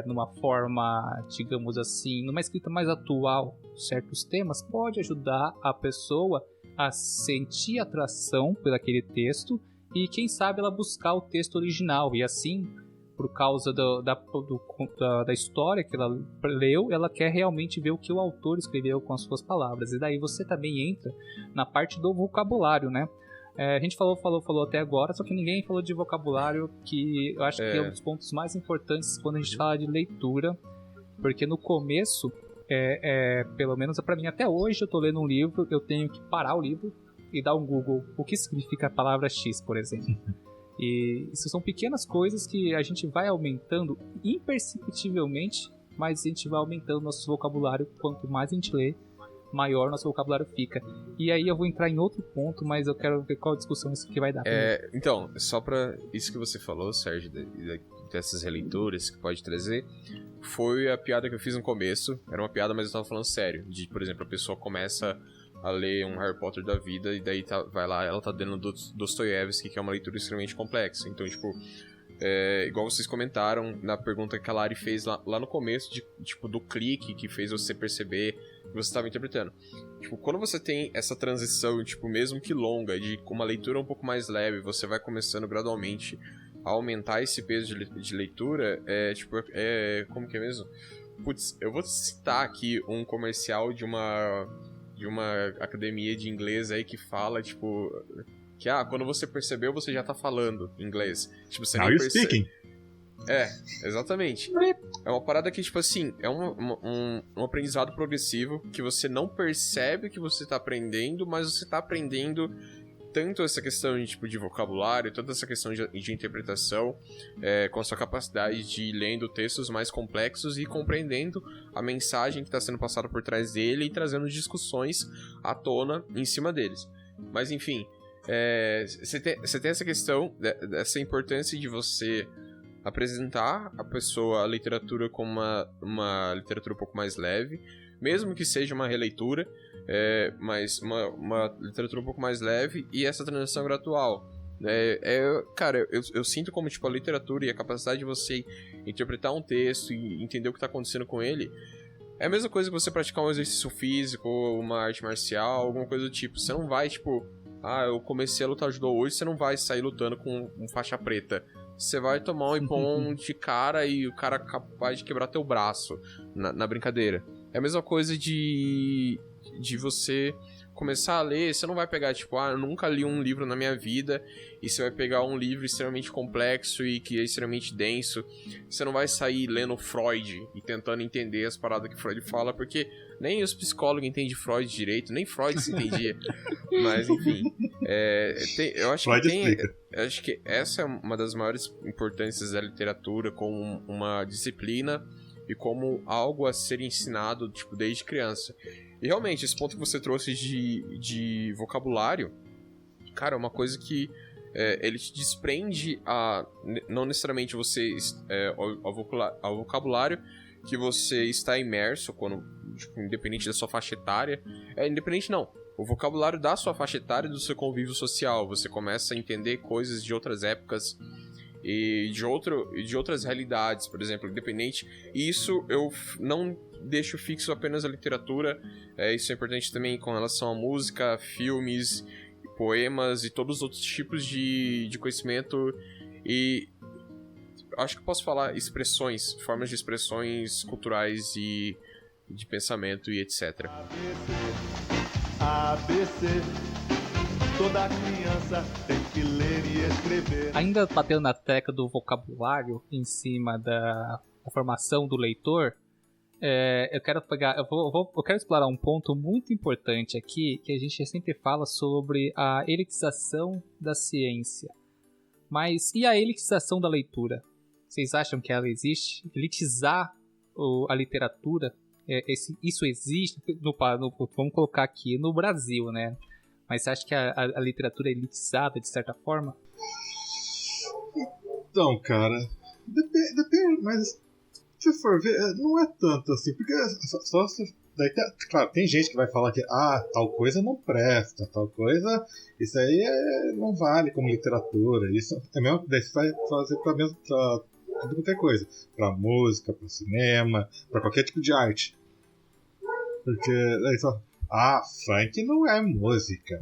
numa forma, digamos assim, numa escrita mais atual, certos temas, pode ajudar a pessoa a sentir atração por aquele texto e, quem sabe, ela buscar o texto original. E assim, por causa da história que ela leu, ela quer realmente ver o que o autor escreveu com as suas palavras. E daí você também entra na parte do vocabulário, né? A gente falou até agora, só que ninguém falou de vocabulário, que eu acho que é um dos pontos mais importantes quando a gente fala de leitura, porque no começo, pelo menos pra mim, até hoje eu tô lendo um livro, eu tenho que parar o livro e dar um Google, o que significa a palavra X, por exemplo. E isso são pequenas coisas que a gente vai aumentando imperceptivelmente mas a gente vai aumentando nosso vocabulário. Quanto mais a gente lê, maior nosso vocabulário fica. E aí eu vou entrar em outro ponto, mas eu quero ver qual discussão isso que vai dar. Então, só pra isso que você falou, Sérgio, dessas releituras que pode trazer, foi a piada que eu fiz no começo. Era uma piada, mas eu tava falando sério. De, por exemplo, a pessoa começa a ler um Harry Potter da vida e daí vai lá, ela tá lendo Dostoiévski, que é uma leitura extremamente complexa. Então, tipo, igual vocês comentaram na pergunta que a Lari fez lá no começo, tipo, do clique que fez você perceber que você estava interpretando. Tipo, quando você tem essa transição, tipo, mesmo que longa, de uma leitura um pouco mais leve, você vai começando gradualmente a aumentar esse peso de leitura, como que é mesmo? Putz, eu vou citar aqui um comercial de uma academia de inglês aí que fala, tipo, que quando você percebeu, você já tá falando inglês. Tipo, você Now nem you're speaking. Exatamente. É uma parada que, tipo assim, é um aprendizado progressivo que você não percebe que você tá aprendendo, mas você tá aprendendo tanto essa questão de vocabulário, tanto essa questão de interpretação, com a sua capacidade de ir lendo textos mais complexos e compreendendo a mensagem que está sendo passada por trás dele e trazendo discussões à tona em cima deles. Mas enfim, você tem essa questão, dessa importância de você apresentar a pessoa a literatura como uma literatura um pouco mais leve, mesmo que seja uma releitura, mas uma literatura um pouco mais leve, e essa transição gradual. Cara, eu sinto como, tipo, a literatura e a capacidade de você interpretar um texto e entender o que está acontecendo com ele é a mesma coisa que você praticar um exercício físico, uma arte marcial, alguma coisa do tipo. Você não vai, tipo, eu comecei a lutar judô hoje, você não vai sair lutando com um faixa preta. Você vai tomar um ippon de cara e o cara é capaz de quebrar teu braço na brincadeira. É a mesma coisa de você começar a ler. Você não vai pegar, tipo, eu nunca li um livro na minha vida, e você vai pegar um livro extremamente complexo e que é extremamente denso. Você não vai sair lendo Freud e tentando entender as paradas que Freud fala, porque nem os psicólogos entendem Freud direito, nem Freud se entendia. Mas, enfim, eu acho que essa é uma das maiores importâncias da literatura como uma disciplina e como algo a ser ensinado, tipo, desde criança. E realmente, esse ponto que você trouxe de vocabulário, cara, é uma coisa que ele te desprende não necessariamente você ao vocabulário que você está imerso, quando, tipo, independente da sua faixa etária. Independente não, o vocabulário da sua faixa etária e do seu convívio social. Você começa a entender coisas de outras épocas e de outras realidades, por exemplo, independente. E isso eu não deixo fixo apenas a literatura, isso é importante também com relação à música, filmes, poemas e todos os outros tipos de conhecimento. E acho que posso falar formas de expressões culturais e de pensamento e etc. ABC, toda criança tem que ler e escrever. Ainda batendo na tecla do vocabulário em cima da formação do leitor, eu quero explorar um ponto muito importante aqui, que a gente sempre fala sobre a elitização da ciência. Mas e a elitização da leitura? Vocês acham que ela existe? Elitizar a literatura, isso existe? Vamos colocar aqui no Brasil, né? Mas você acha que a literatura é elitizada de certa forma? Então, cara, depende, mas se for ver, não é tanto assim, porque daí, claro, tem gente que vai falar que tal coisa não presta, tal coisa, isso aí não vale como literatura, isso é mesmo, daí você vai fazer pra tudo qualquer coisa, pra música, pra cinema, pra qualquer tipo de arte, porque daí só funk não é música.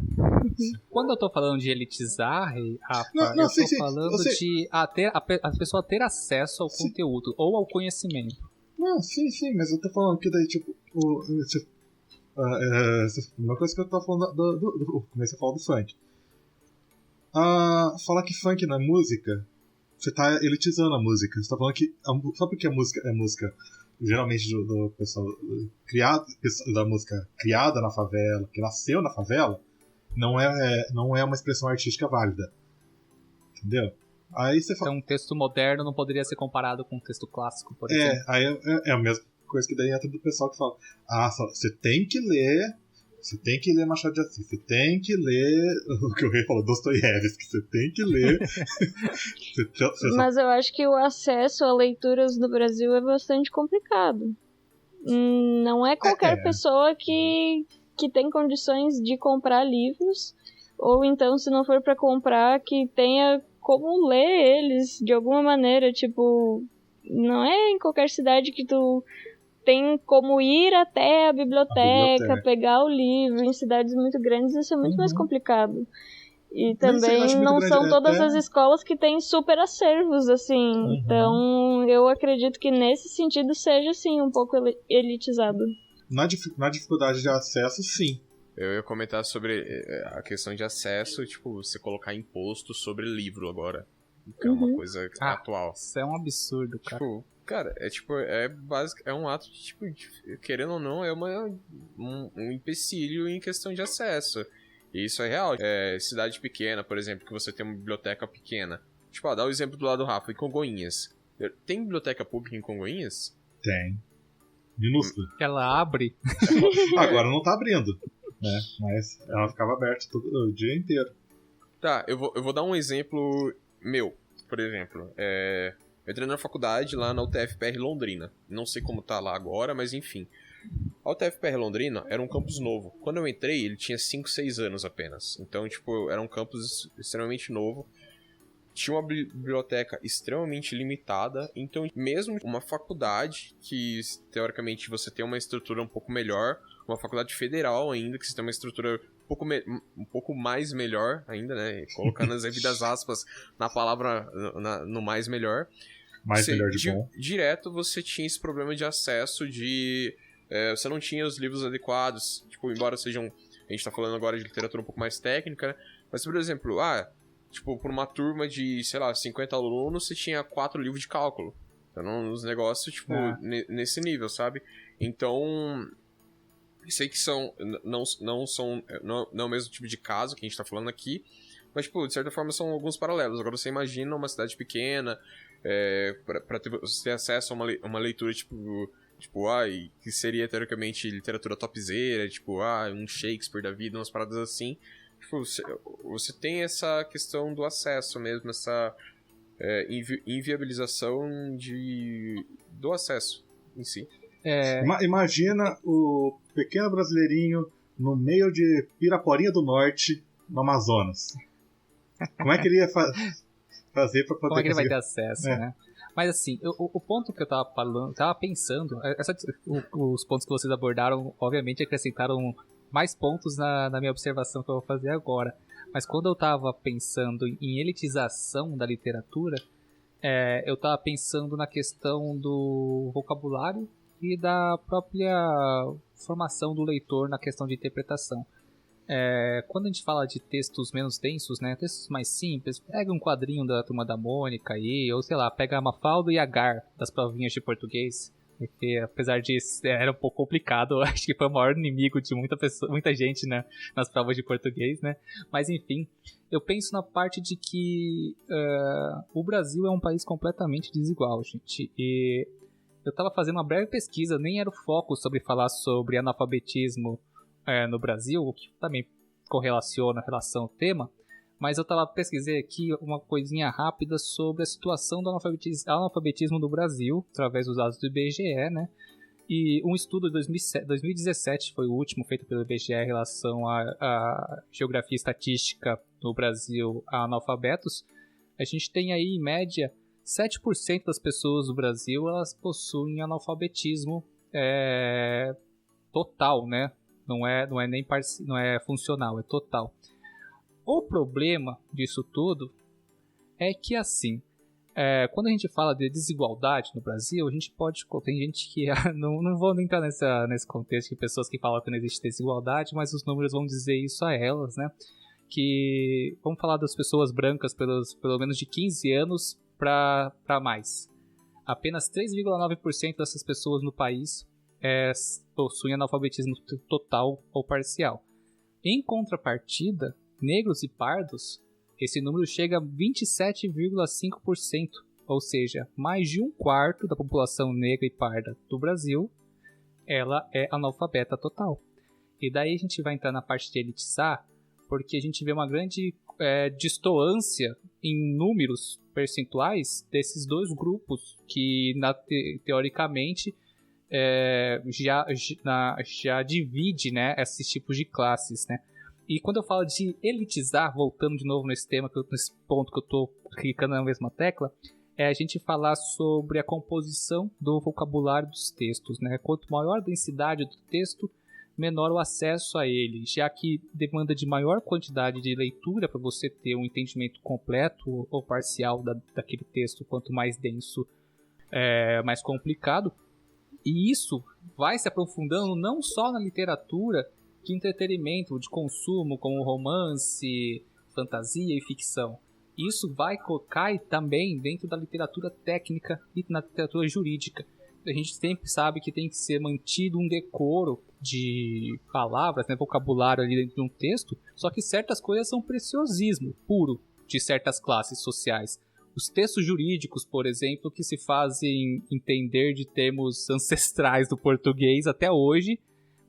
Quando eu tô falando de elitizar, Rafa, eu tô falando de a pessoa ter acesso ao conteúdo ou ao conhecimento. Não, sim, mas eu tô falando que daí, tipo, uma coisa que eu tô falando comecei a falar do funk. Falar que funk não é música, você tá elitizando a música. Você tá falando que só porque a música é música geralmente do pessoal da música criada na favela, que nasceu na favela, não é uma expressão artística válida. Entendeu? Aí você fala... Então, um texto moderno não poderia ser comparado com um texto clássico, por exemplo. Aí é a mesma coisa que daí entra do pessoal que fala: você tem que ler Machado de Assis, você tem que ler o que o rei falou, Dostoiévski, você tem que ler. Mas eu acho que o acesso a leituras no Brasil é bastante complicado. Não é qualquer pessoa que tem condições de comprar livros, ou então, se não for pra comprar, que tenha como ler eles de alguma maneira. Tipo, não é em qualquer cidade que tu tem como ir até a biblioteca, pegar o livro. Em cidades muito grandes isso é muito mais complicado. E também não são todas as escolas que têm super acervos, assim. Então, eu acredito que nesse sentido seja, assim, um pouco elitizado. Na dificuldade de acesso, sim. Eu ia comentar sobre a questão de acesso, tipo, você colocar imposto sobre livro agora. Que é uma coisa atual. Isso é um absurdo, cara. Tipo, cara, é um ato de, tipo, querendo ou não, é um empecilho em questão de acesso. E isso é real. Cidade pequena, por exemplo, que você tem uma biblioteca pequena. Tipo, dá o exemplo do lado do Rafa, em Congonhas. Tem biblioteca pública em Congonhas? Tem. Minúscula. Ela abre. Agora não tá abrindo, né? Mas ela ficava aberta o dia inteiro. Tá, eu vou dar um exemplo meu, por exemplo. Eu entrei na faculdade lá na UTF-PR Londrina. Não sei como tá lá agora, mas enfim. A UTF-PR Londrina era um campus novo. Quando eu entrei, ele tinha 5, 6 anos apenas. Então, tipo, era um campus extremamente novo. Tinha uma biblioteca extremamente limitada. Então, mesmo uma faculdade que, teoricamente, você tem uma estrutura um pouco melhor, uma faculdade federal ainda, que você tem uma estrutura um pouco mais melhor ainda, né? Colocando as devidas aspas na palavra, no mais melhor. Melhor de bom. Direto você tinha esse problema de acesso de... você não tinha os livros adequados, tipo, embora sejam... A gente tá falando agora de literatura um pouco mais técnica, né? Mas, por exemplo, tipo, por uma turma de, sei lá, 50 alunos, você tinha 4 livros de cálculo. Então, os negócios, tipo, nesse nível, sabe? Então... Sei que não é o mesmo tipo de caso que a gente tá falando aqui, mas, tipo, de certa forma são alguns paralelos. Agora você imagina uma cidade pequena, pra você ter acesso a uma leitura, tipo, que seria teoricamente literatura topzera, tipo, um Shakespeare da vida, umas paradas assim. Tipo, você tem essa questão do acesso mesmo, essa inviabilização do acesso em si. Imagina o pequeno brasileirinho no meio de Piraporinha do Norte, no Amazonas. Como é que ele ia fazer pra poder... Como é que ele vai ter acesso, né? Mas assim, o ponto que eu tava pensando, os pontos que vocês abordaram, obviamente acrescentaram mais pontos na minha observação que eu vou fazer agora. Mas quando eu tava pensando em elitização da literatura, eu tava pensando na questão do vocabulário e da própria formação do leitor na questão de interpretação. Quando a gente fala de textos menos densos, né, textos mais simples, pega um quadrinho da Turma da Mônica aí, ou sei lá, pega a Mafalda e Agar das provinhas de português, porque apesar disso era um pouco complicado, acho que foi o maior inimigo de muita gente, né, nas provas de português, né, mas enfim, eu penso na parte de que o Brasil é um país completamente desigual, gente, e eu estava fazendo uma breve pesquisa, nem era o foco sobre falar sobre analfabetismo no Brasil, o que também correlaciona em relação ao tema, mas eu pesquisei aqui uma coisinha rápida sobre a situação do analfabetismo no Brasil, através dos dados do IBGE, né? E um estudo de 2017 foi o último feito pelo IBGE em relação à geografia e estatística no Brasil a analfabetos. A gente tem aí, em média, 7% das pessoas do Brasil elas possuem analfabetismo total, né? Não é nem não é funcional, é total. O problema disso tudo é que, assim, quando a gente fala de desigualdade no Brasil, a gente pode... Tem gente que... não vou entrar nesse contexto de pessoas que falam que não existe desigualdade, mas os números vão dizer isso a elas, né? Que... Vamos falar das pessoas brancas pelo menos de 15 anos para mais. Apenas 3,9% dessas pessoas no país possuem analfabetismo total ou parcial. Em contrapartida, negros e pardos esse número chega a 27,5%, ou seja, mais de 1/4 da população negra e parda do Brasil, ela é analfabeta total. E daí a gente vai entrar na parte de elitizar, porque a gente vê uma grande distoância em números percentuais desses dois grupos que teoricamente já divide, né, esses tipos de classes, né? E quando eu falo de elitizar, voltando de novo nesse ponto que eu estou clicando na mesma tecla, é a gente falar sobre a composição do vocabulário dos textos, né? Quanto maior a densidade do texto, menor o acesso a ele, já que demanda de maior quantidade de leitura para você ter um entendimento completo ou parcial daquele texto, quanto mais denso, mais complicado. E isso vai se aprofundando não só na literatura de entretenimento, de consumo, como romance, fantasia e ficção. Isso vai cai também dentro da literatura técnica e na literatura jurídica. A gente sempre sabe que tem que ser mantido um decoro de palavras, né, vocabulário ali dentro de um texto, só que certas coisas são preciosismo puro de certas classes sociais. Os textos jurídicos, por exemplo, que se fazem entender de termos ancestrais do português até hoje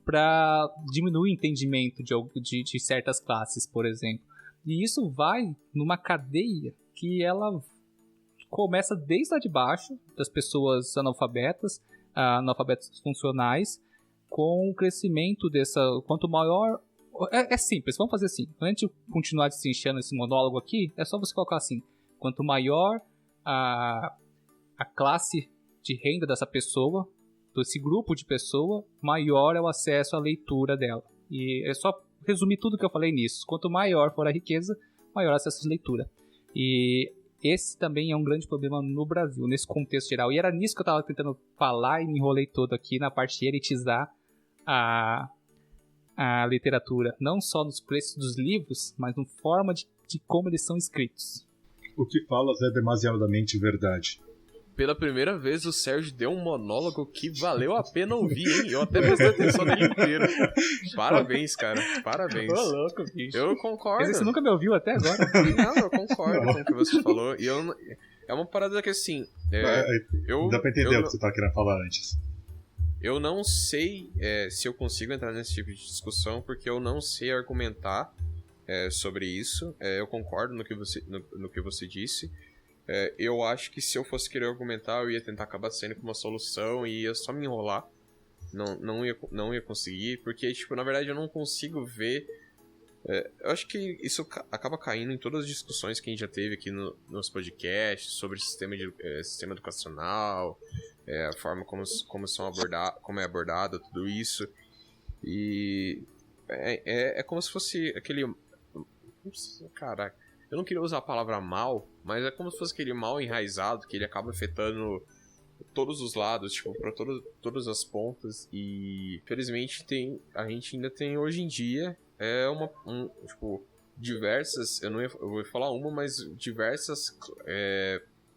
para diminuir o entendimento de certas classes, por exemplo. E isso vai numa cadeia que ela começa desde lá de baixo, das pessoas analfabetas funcionais, com o crescimento dessa... Quanto maior... É simples, vamos fazer assim. Antes de continuar desinchando esse monólogo aqui, é só você colocar assim. Quanto maior a classe de renda dessa pessoa, desse grupo de pessoa, maior é o acesso à leitura dela. E é só resumir tudo que eu falei nisso. Quanto maior for a riqueza, maior o acesso à leitura. E esse também é um grande problema no Brasil, nesse contexto geral. E era nisso que eu estava tentando falar e me enrolei todo aqui na parte de elitizar a literatura. Não só nos preços dos livros, mas na forma de como eles são escritos. O que falas é demasiadamente verdade. Pela primeira vez o Sérgio deu um monólogo que valeu a pena ouvir, hein? Eu até prestei atenção nele inteiro. Parabéns, cara. Parabéns. Ô, louco, bicho. Eu concordo. Mas você nunca me ouviu até agora? Não, eu concordo com o que você falou. E é uma parada que assim... Dá pra entender o que você tá querendo falar antes. Eu não sei se eu consigo entrar nesse tipo de discussão, porque eu não sei argumentar sobre isso. Eu concordo no que você disse. Eu acho que se eu fosse querer argumentar, eu ia tentar acabar saindo com uma solução e ia só me enrolar. Não ia conseguir, porque, tipo, na verdade eu não consigo ver... eu acho que isso acaba caindo em todas as discussões que a gente já teve aqui nos podcasts sobre sistema educacional, a forma como é abordado tudo isso. E é como se fosse aquele... Caraca, eu não queria usar a palavra mal, mas é como se fosse aquele mal enraizado que ele acaba afetando todos os lados, tipo, pra todas as pontas. E felizmente a gente ainda tem hoje em dia tipo, diversas, eu vou falar uma, mas diversas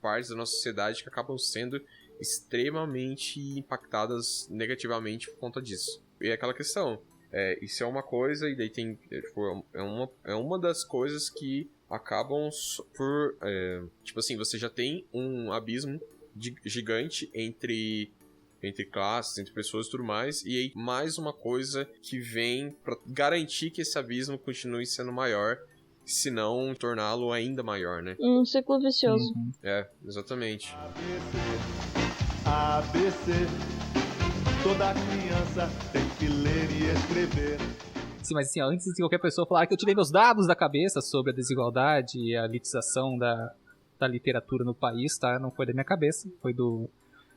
partes da nossa sociedade que acabam sendo extremamente impactadas negativamente por conta disso. E é aquela questão, isso é uma coisa, e daí tem, tipo, é uma das coisas que acabam por, tipo assim, você já tem um abismo gigante entre classes, entre pessoas e tudo mais, e aí mais uma coisa que vem pra garantir que esse abismo continue sendo maior, se não torná-lo ainda maior, né? Um ciclo vicioso. Exatamente. ABC, toda criança tem que ler e escrever. Sim, mas assim, antes de qualquer pessoa falar que eu tirei meus dados da cabeça sobre a desigualdade e a elitização da literatura no país, tá? Não foi da minha cabeça, foi do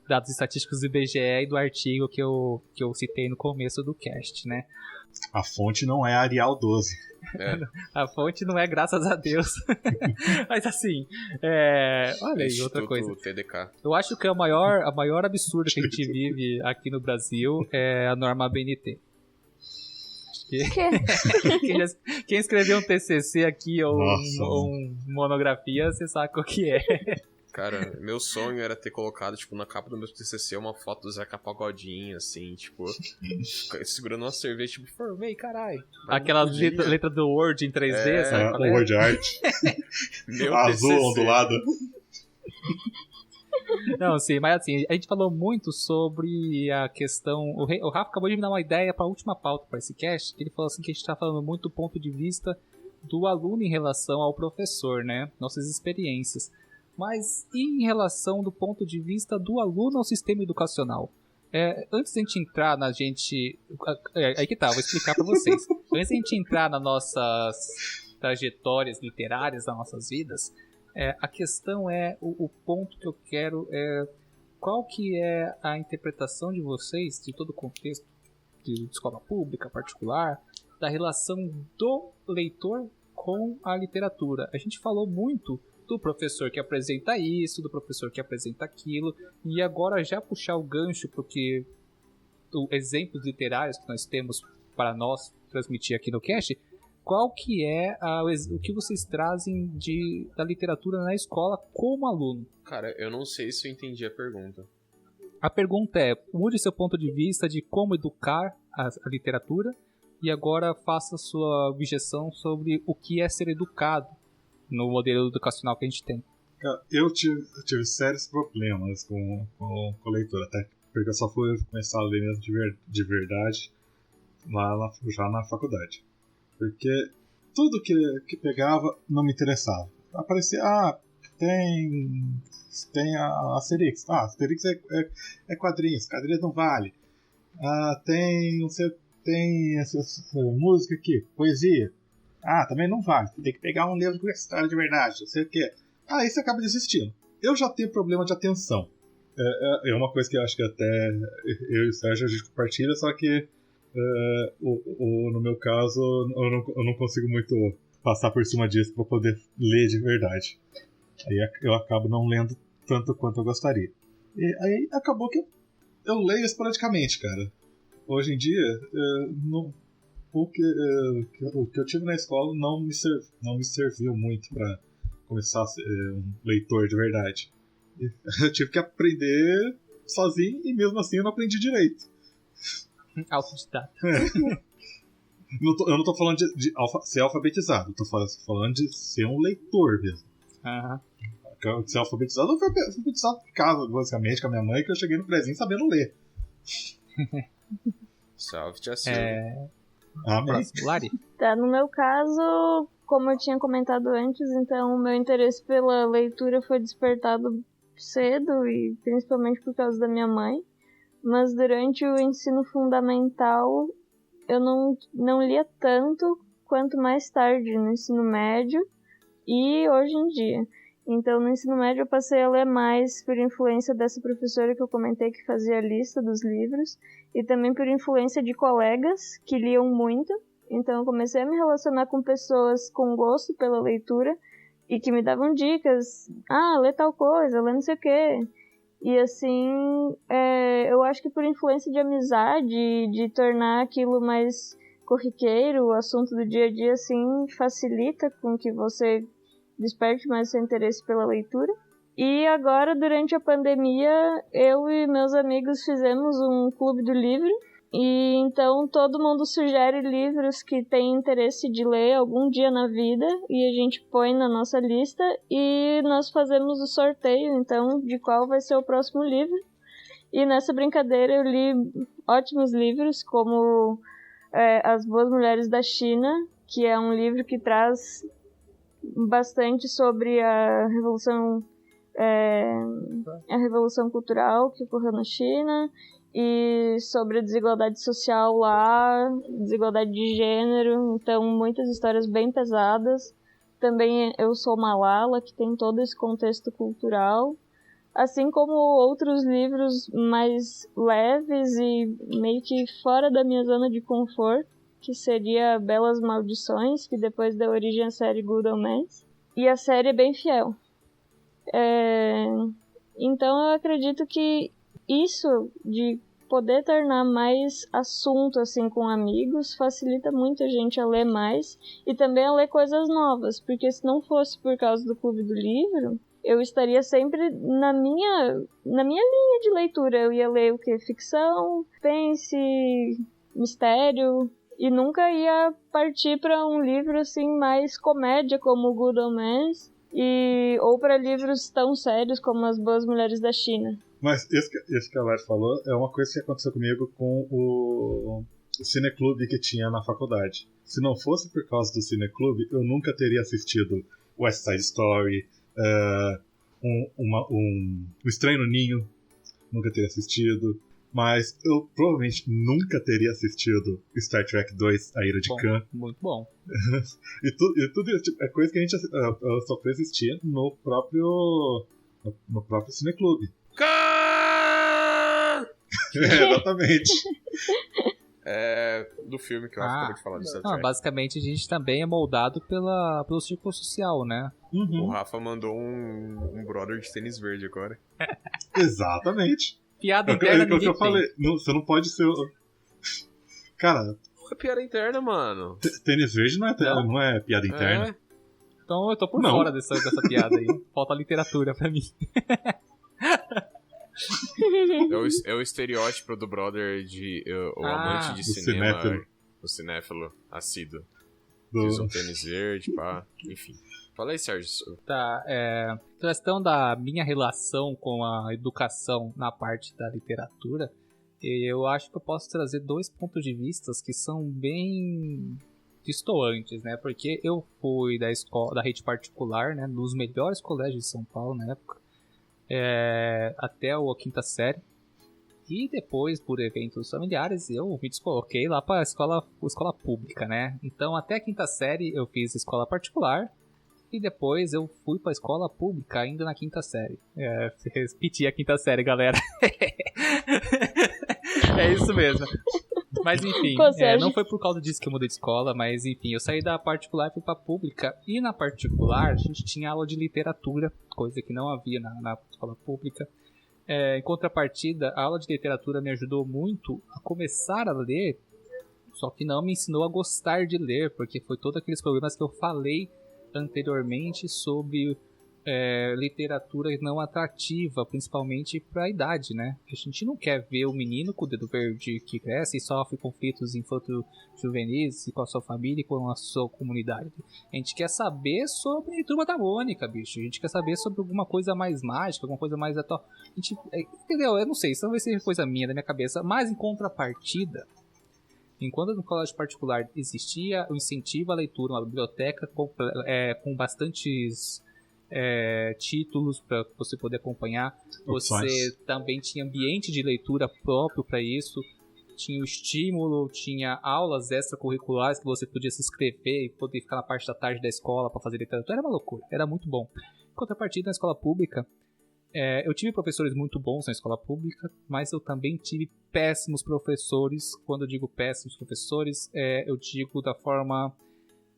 dados estatísticos do IBGE e do artigo que eu citei no começo do cast, né? A fonte não é Arial 12. A fonte não é, graças a Deus. Mas assim, olha aí, outra coisa. TDK. Eu acho que a maior absurdo que a gente vive aqui no Brasil é a norma ABNT. Quem escreveu um TCC aqui ou uma monografia, você sabe o que é. Cara, meu sonho era ter colocado, tipo, na capa do meu TCC uma foto do Zeca Pagodinho, assim, tipo, segurando uma cerveja, tipo, formei, caralho. Aquela letra do Word em 3D, sabe? O Word Art. Meu Azul, TCC. ondulado. Não, sim, mas assim, a gente falou muito sobre a questão. O Rafa acabou de me dar uma ideia para a última pauta para esse cast, que ele falou assim que a gente tá falando muito do ponto de vista do aluno em relação ao professor, né? Nossas experiências. Mas e em relação do ponto de vista do aluno ao sistema educacional? Antes da gente entrar na gente. Aí que tá, vou explicar para vocês. Antes da gente entrar nas nossas trajetórias literárias, das nossas vidas. A questão o ponto que eu quero qual que é a interpretação de vocês, de todo o contexto de escola pública, particular, da relação do leitor com a literatura. A gente falou muito do professor que apresenta isso, do professor que apresenta aquilo, e agora já puxar o gancho, porque exemplos literários que nós temos para nós transmitir aqui no cast. Qual que é o que vocês trazem da literatura na escola como aluno? Cara, eu não sei se eu entendi a pergunta. A pergunta é, mude seu ponto de vista de como educar a literatura e agora faça sua objeção sobre o que é ser educado no modelo educacional que a gente tem. Eu tive sérios problemas com leitura, até porque eu só fui começar a ler mesmo de verdade já na faculdade. Porque tudo que pegava não me interessava. Aparecia, tem a Asterix. Asterix é quadrinhos não vale. Tem essa música aqui, poesia. Também não vale. Tem que pegar um livro com história de verdade, não sei o quê. Aí você acaba desistindo. Eu já tenho problema de atenção. É uma coisa que eu acho que até eu e o Sérgio a gente compartilha, só que no meu caso, eu não consigo muito passar por cima disso para poder ler de verdade. Aí eu acabo não lendo tanto quanto eu gostaria. E aí acabou que eu leio esporadicamente, cara. Hoje em dia, o que eu tive na escola não me serviu muito para começar a ser um leitor de verdade. Eu tive que aprender sozinho e mesmo assim eu não aprendi direito. Autodidata. Eu não tô falando de ser alfabetizado, eu tô falando de ser um leitor mesmo. Uhum. Ser alfabetizado, eu fui alfabetizado em casa, basicamente, com a minha mãe, que eu cheguei no prezinho sabendo ler. Salve, tia Silvia. Amém. Próximo, Lari. Tá, no meu caso, como eu tinha comentado antes, então o meu interesse pela leitura foi despertado cedo, e principalmente por causa da minha mãe. Mas durante o ensino fundamental eu não lia tanto quanto mais tarde no ensino médio e hoje em dia. Então no ensino médio eu passei a ler mais por influência dessa professora que eu comentei que fazia a lista dos livros e também por influência de colegas que liam muito. Então eu comecei a me relacionar com pessoas com gosto pela leitura e que me davam dicas. Lê tal coisa, lê não sei o quê. E assim, eu acho que por influência de amizade, de tornar aquilo mais corriqueiro, o assunto do dia a dia, assim, facilita com que você desperte mais seu interesse pela leitura. E agora, durante a pandemia, eu e meus amigos fizemos um clube do livro. E então todo mundo sugere livros que tem interesse de ler algum dia na vida e a gente põe na nossa lista e nós fazemos o sorteio, então, de qual vai ser o próximo livro. E nessa brincadeira eu li ótimos livros, como As Boas Mulheres da China, que é um livro que traz bastante sobre a revolução cultural que ocorreu na China, e sobre a desigualdade social lá, desigualdade de gênero, então muitas histórias bem pesadas. Também Eu Sou Malala, que tem todo esse contexto cultural, assim como outros livros mais leves e meio que fora da minha zona de conforto, que seria Belas Maldições, que depois deu origem à série Good Omens, e a série é bem fiel. Então eu acredito que isso de poder tornar mais assunto assim com amigos facilita muito a gente a ler mais e também a ler coisas novas, porque se não fosse por causa do Clube do Livro, eu estaria sempre na minha linha de leitura. Eu ia ler o que? Ficção, suspense, mistério, e nunca ia partir para um livro assim mais comédia como Good Omens, ou para livros tão sérios como As Boas Mulheres da China. Mas isso que a Lari falou é uma coisa que aconteceu comigo com o cineclube que tinha na faculdade. Se não fosse por causa do cineclube, eu nunca teria assistido West Side Story, um Estranho no Ninho, nunca teria assistido. Mas eu provavelmente nunca teria assistido Star Trek 2, A Ira de Khan. Muito bom. e tudo isso tipo, é coisa que a gente só foi assistir no próprio cineclube. Exatamente. Do filme que eu acabei de falar de Star Trek. Basicamente a gente também é moldado pelo círculo social, né? O Rafa mandou um brother de tênis verde agora. Exatamente. Piada interna que eu falei. Não, você não pode ser... Cara... É piada interna, mano. Tênis verde não é piada interna. Então eu tô por fora dessa piada aí. Falta literatura pra mim. É o estereótipo do brother o amante de cinema. Cinéfilo. O cinéfilo assíduo. Do... Usa um tênis verde, pá. Enfim. Fala aí, Sérgio. Tá, questão da minha relação com a educação na parte da literatura, eu acho que eu posso trazer 2 pontos de vista que são bem distoantes, né? Porque eu fui da rede particular, né? Dos melhores colégios de São Paulo na época, até a 5ª série. E depois, por eventos familiares, eu me descoloquei lá para a escola pública, né? Então, até a 5ª série eu fiz escola particular. E depois eu fui pra escola pública ainda na 5ª série. Repeti a 5ª série, galera. É isso mesmo. Mas enfim, não foi por causa disso que eu mudei de escola, mas enfim, eu saí da particular e fui pra pública. E na particular a gente tinha aula de literatura, coisa que não havia na escola pública. Em contrapartida, a aula de literatura me ajudou muito a começar a ler, só que não me ensinou a gostar de ler, porque foi todos aqueles problemas que eu falei anteriormente sobre literatura não atrativa, principalmente para a idade, né? A gente não quer ver o menino com o dedo verde que cresce e sofre conflitos infanto-juvenis com a sua família e com a sua comunidade. A gente quer saber sobre Turma da Mônica, bicho. A gente quer saber sobre alguma coisa mais mágica, alguma coisa mais atual. Entendeu? Eu não sei, isso não vai ser coisa minha, da minha cabeça, mas em contrapartida, enquanto no colégio particular existia o incentivo à leitura, uma biblioteca com bastantes títulos para você poder acompanhar, você também tinha ambiente de leitura próprio para isso, tinha o estímulo, tinha aulas extracurriculares que você podia se inscrever e poder ficar na parte da tarde da escola para fazer literatura. Era uma loucura, era muito bom. Em contrapartida, na escola pública, eu tive professores muito bons na escola pública, mas eu também tive péssimos professores. Quando eu digo péssimos professores, eu digo da forma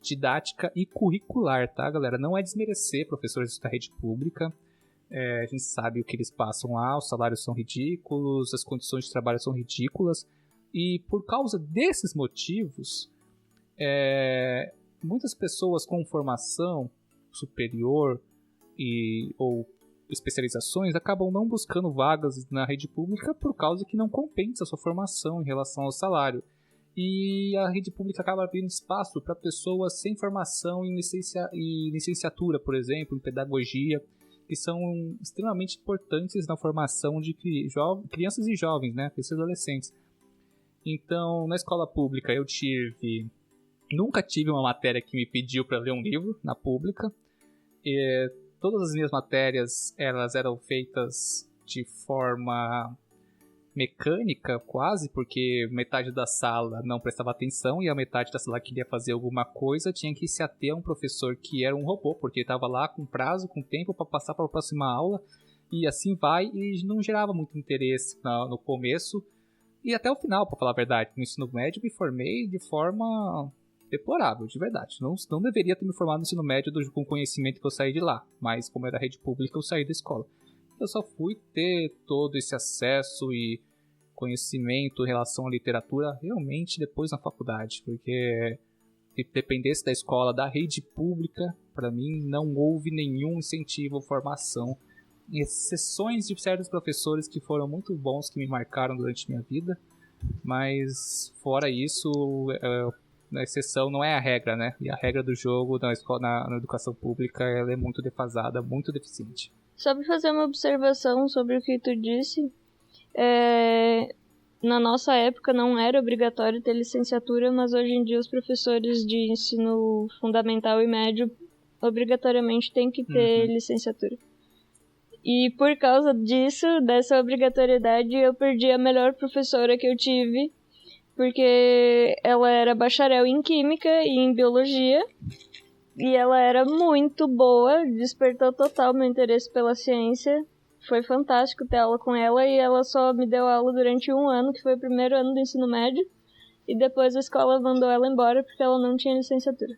didática e curricular, tá, galera? Não é desmerecer professores da rede pública. A gente sabe o que eles passam lá, os salários são ridículos, as condições de trabalho são ridículas. E por causa desses motivos, muitas pessoas com formação superior ou especializações acabam não buscando vagas na rede pública por causa que não compensa a sua formação em relação ao salário. E a rede pública acaba abrindo espaço para pessoas sem formação em licenciatura, por exemplo, em pedagogia, que são extremamente importantes na formação de crianças e jovens, né, crianças e adolescentes. Então, na escola pública eu nunca tive uma matéria que me pediu para ler um livro na pública. Todas as minhas matérias, elas eram feitas de forma mecânica, quase, porque metade da sala não prestava atenção e a metade da sala queria fazer alguma coisa, tinha que se ater a um professor que era um robô, porque ele estava lá com prazo, com tempo para passar para a próxima aula, e assim vai, e não gerava muito interesse no começo, e até o final, para falar a verdade. No ensino médio me formei de forma deplorável, de verdade. Não deveria ter me formado no ensino médio com o conhecimento que eu saí de lá, mas como era rede pública, eu saí da escola. Eu só fui ter todo esse acesso e conhecimento em relação à literatura realmente depois na faculdade, porque dependesse da escola, da rede pública, para mim não houve nenhum incentivo ou formação. Exceções de certos professores que foram muito bons, que me marcaram durante minha vida, mas fora isso, a exceção não é a regra, né? E a regra do jogo na escola, na educação pública, ela é muito defasada, muito deficiente. Só para fazer uma observação sobre o que tu disse, na nossa época não era obrigatório ter licenciatura, mas hoje em dia os professores de ensino fundamental e médio obrigatoriamente têm que ter licenciatura. E por causa disso, dessa obrigatoriedade, eu perdi a melhor professora que eu tive, porque ela era bacharel em Química e em Biologia, e ela era muito boa, despertou total meu interesse pela ciência. Foi fantástico ter aula com ela, e ela só me deu aula durante 1 ano, que foi o primeiro ano do ensino médio, e depois a escola mandou ela embora porque ela não tinha licenciatura.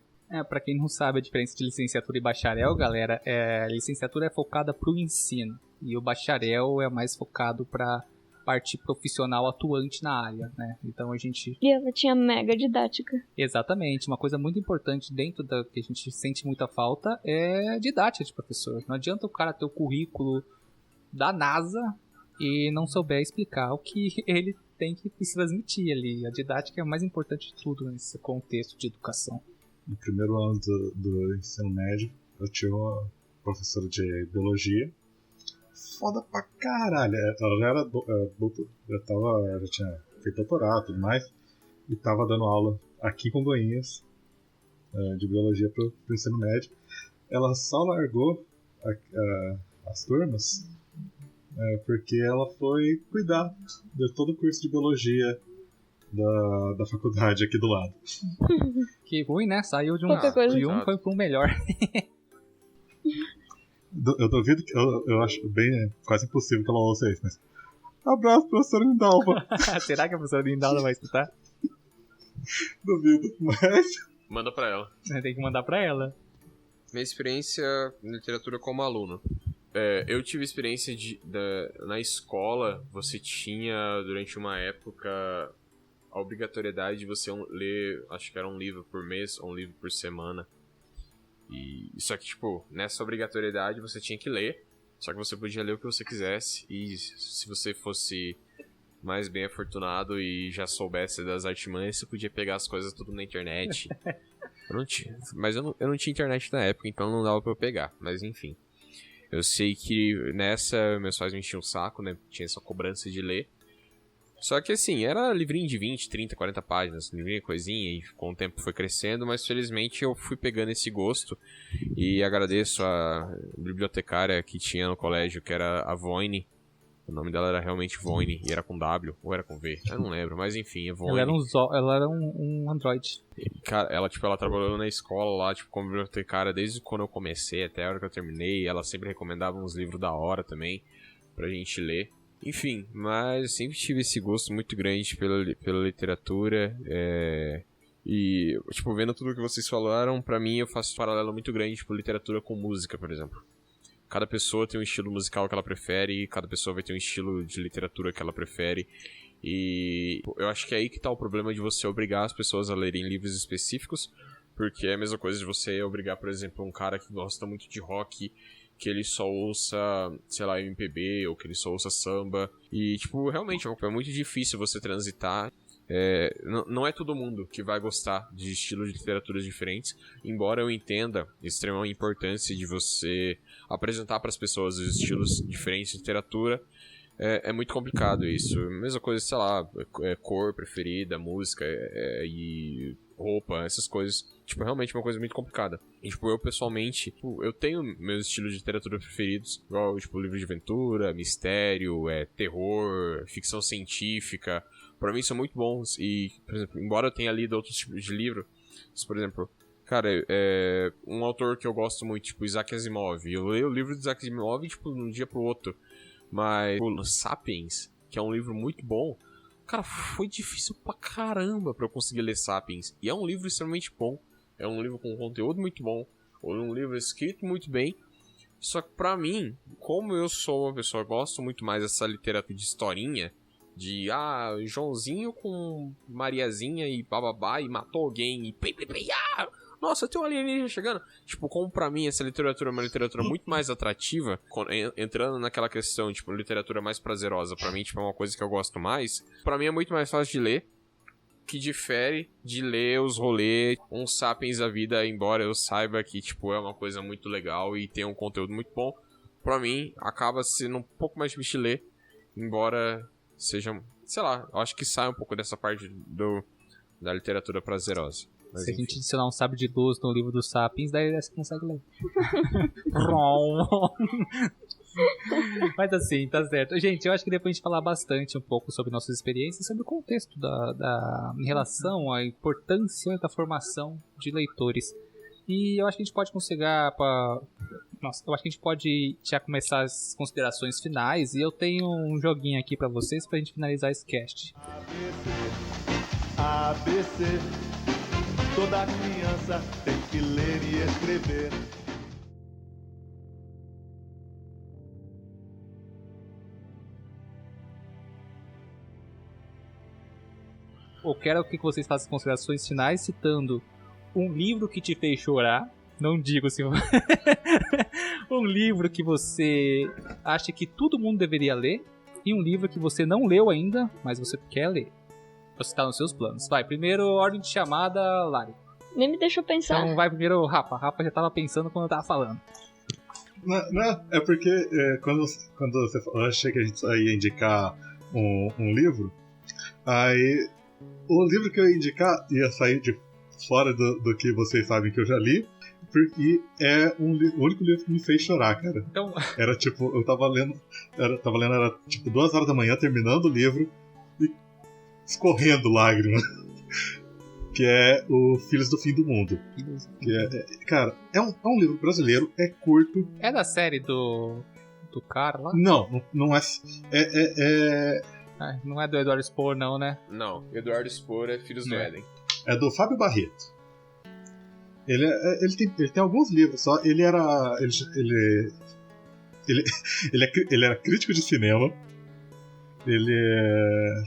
Pra quem não sabe a diferença de licenciatura e bacharel, galera, a licenciatura é focada pro ensino, e o bacharel é mais focado pra parte profissional atuante na área, né? Então a gente... E ela tinha mega didática. Exatamente, uma coisa muito importante dentro da que a gente sente muita falta é a didática de professor. Não adianta o cara ter o currículo da NASA e não souber explicar o que ele tem que transmitir ali. A didática é o mais importante de tudo nesse contexto de educação. No primeiro ano do ensino médio, eu tinha uma professora de biologia foda pra caralho. Ela já era já tinha feito doutorado e tudo mais, e tava dando aula aqui em Congonhas de biologia pro ensino médio. Ela só largou as turmas porque ela foi cuidar de todo o curso de biologia da faculdade aqui do lado. Que ruim, né? Saiu de um foi pro um melhor. Eu duvido que eu acho bem quase impossível que ela ouça isso, mas abraço, professora Lindalva. Será que a professora Lindalva vai escutar? Duvido, mas manda pra ela. Tem que mandar pra ela. Minha experiência em literatura como aluno. Eu tive experiência na escola. Você tinha, durante uma época, a obrigatoriedade de você ler, acho que era um livro por mês ou um livro por semana. E só que, tipo, nessa obrigatoriedade você tinha que ler, só que você podia ler o que você quisesse, e se você fosse mais bem afortunado e já soubesse das artimanhas, você podia pegar as coisas tudo na internet. Mas eu não tinha internet na época, então não dava pra eu pegar, mas enfim. Eu sei que nessa meus pais me enchiam o saco, né, tinha essa cobrança de ler. Só que assim, era livrinho de 20, 30, 40 páginas, livrinho coisinha, e com o tempo foi crescendo, mas felizmente eu fui pegando esse gosto, e agradeço a bibliotecária que tinha no colégio, que era a Voine. O nome dela era realmente Voine, e era com W, ou era com V, eu não lembro, mas enfim, é Voine. Ela era um android. Cara, ela trabalhou na escola lá, como bibliotecária, desde quando eu comecei até a hora que eu terminei. Ela sempre recomendava uns livros da hora também, pra gente ler. Enfim, mas eu sempre tive esse gosto muito grande pela literatura, e, vendo tudo que vocês falaram, pra mim eu faço um paralelo muito grande, literatura com música, por exemplo. Cada pessoa tem um estilo musical que ela prefere, e cada pessoa vai ter um estilo de literatura que ela prefere, e eu acho que é aí que tá o problema de você obrigar as pessoas a lerem livros específicos, porque é a mesma coisa de você obrigar, por exemplo, um cara que gosta muito de rock, que ele só ouça, sei lá, MPB, ou que ele só ouça samba. E, realmente é muito difícil você transitar. Não é todo mundo que vai gostar de estilos de literaturas diferentes, embora eu entenda a extrema importância de você apresentar para as pessoas os estilos diferentes de literatura. É muito complicado isso. Mesma coisa, sei lá, cor preferida, música e roupa, essas coisas. Realmente é uma coisa muito complicada. E, eu pessoalmente, eu tenho meus estilos de literatura preferidos, igual, livro de aventura, mistério, terror, ficção científica. Pra mim são muito bons. E, por exemplo, embora eu tenha lido outros tipos de livro, por exemplo, cara, um autor que eu gosto muito, Isaac Asimov. Eu leio o livro de Isaac Asimov, de um dia pro outro. Mas o Sapiens, que é um livro muito bom, cara, foi difícil pra caramba pra eu conseguir ler Sapiens. E é um livro extremamente bom. É um livro com conteúdo muito bom. Ou um livro escrito muito bem. Só que pra mim, como eu sou uma pessoa que gosto muito mais dessa literatura de historinha, De, Joãozinho com Mariazinha e bababá e matou alguém e nossa, tem um alienígena chegando. Tipo, como pra mim essa literatura é uma literatura muito mais atrativa, entrando naquela questão, tipo, literatura mais prazerosa, pra mim, tipo, é uma coisa que eu gosto mais. Pra mim é muito mais fácil de ler, que difere de ler os rolês, uns Sapiens da vida, embora eu saiba que, tipo, é uma coisa muito legal e tem um conteúdo muito bom. Pra mim, acaba sendo um pouco mais difícil de ler, embora seja, sei lá, eu acho que sai um pouco dessa parte da literatura prazerosa. Mas, se a enfim. gente adicionar um sábio de luz no livro dos Sapiens, daí você consegue ler. Mas assim, tá certo. Gente, eu acho que depois a gente falar bastante um pouco sobre nossas experiências, sobre o contexto em relação à importância da formação de leitores. E eu acho que a gente pode eu acho que a gente pode já começar as considerações finais. E eu tenho um joguinho aqui pra vocês pra gente finalizar esse cast. ABC, toda criança tem que ler e escrever. Eu quero que vocês façam considerações finais citando um livro que te fez chorar. Não digo se um livro que você acha que todo mundo deveria ler e um livro que você não leu ainda, mas você quer ler. Você tá nos seus planos. Vai, primeiro ordem de chamada, Lari. Nem me deixou pensar. Então vai primeiro o Rafa. Rafa já tava pensando quando eu tava falando. Não, é porque quando você falou, eu achei que a gente ia indicar um livro, aí o livro que eu ia indicar ia sair de fora do que vocês sabem que eu já li, porque é o único livro que me fez chorar, cara. Então... Era tipo, eu tava lendo, era tipo 2 horas da manhã, terminando o livro e escorrendo lágrimas. Que é o Filhos do Fim do Mundo. Que cara, é um livro brasileiro, é curto. É da série do cara lá? Não é. Não é do Eduardo Spohr, não, né? Não, Eduardo Spohr é Filhos do Éden. É do Fábio Barreto. Ele tem alguns livros só. Ele era crítico de cinema. Ele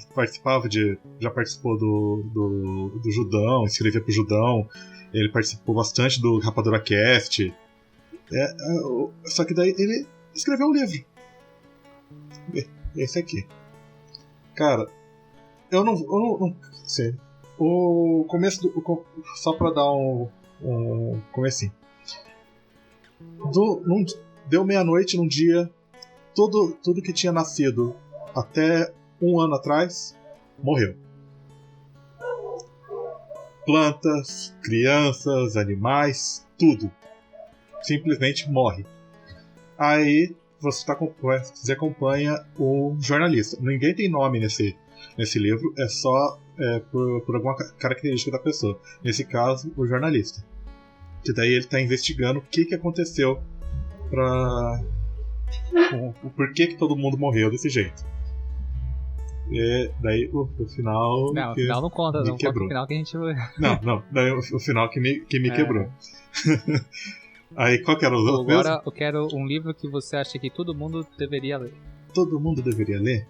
já participou do Judão, escrevia pro Judão. Ele participou bastante do Rapadura Cast. Só que daí ele escreveu um livro. Esse aqui. Cara, eu não sei. O começo só pra dar um comecinho. Deu meia-noite num dia, tudo que tinha nascido até 1 ano atrás morreu. Plantas, crianças, animais, tudo. Simplesmente morre. Aí você acompanha o jornalista. Ninguém tem nome nesse livro, é só por alguma característica da pessoa. Nesse caso, o jornalista. Que daí ele está investigando o que aconteceu o porquê que todo mundo morreu desse jeito. E daí o final. Não, o final não conta, não. Conta o final que a gente. Não, daí o final que me quebrou. Aí qual que era o outro mesmo? Agora eu quero um livro que você acha que todo mundo deveria ler. Todo mundo deveria ler?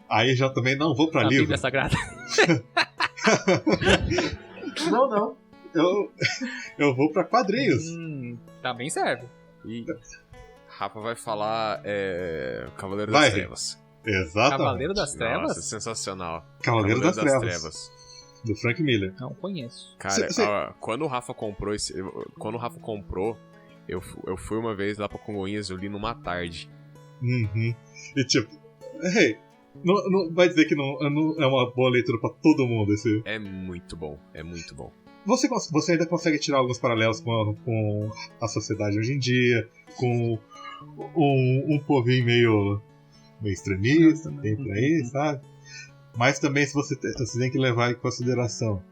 Aí já também não vou pra livro. A Bíblia Sagrada. Não. Eu vou pra quadrinhos. Também serve. E Rafa vai falar Cavaleiro das Trevas. Exatamente. Cavaleiro das Trevas? Nossa, sensacional. Cavaleiro das Trevas. Do Frank Miller. Não conheço. Cara, quando o Rafa comprou, eu fui uma vez lá pra Congonhas, eu li numa tarde. Uhum. E tipo, não vai dizer que não é uma boa leitura pra todo mundo esse. É muito bom, é muito bom. Você ainda consegue tirar alguns paralelos com a sociedade hoje em dia, com um povinho meio extremista, tem por aí, sabe? Mas também você tem que levar em consideração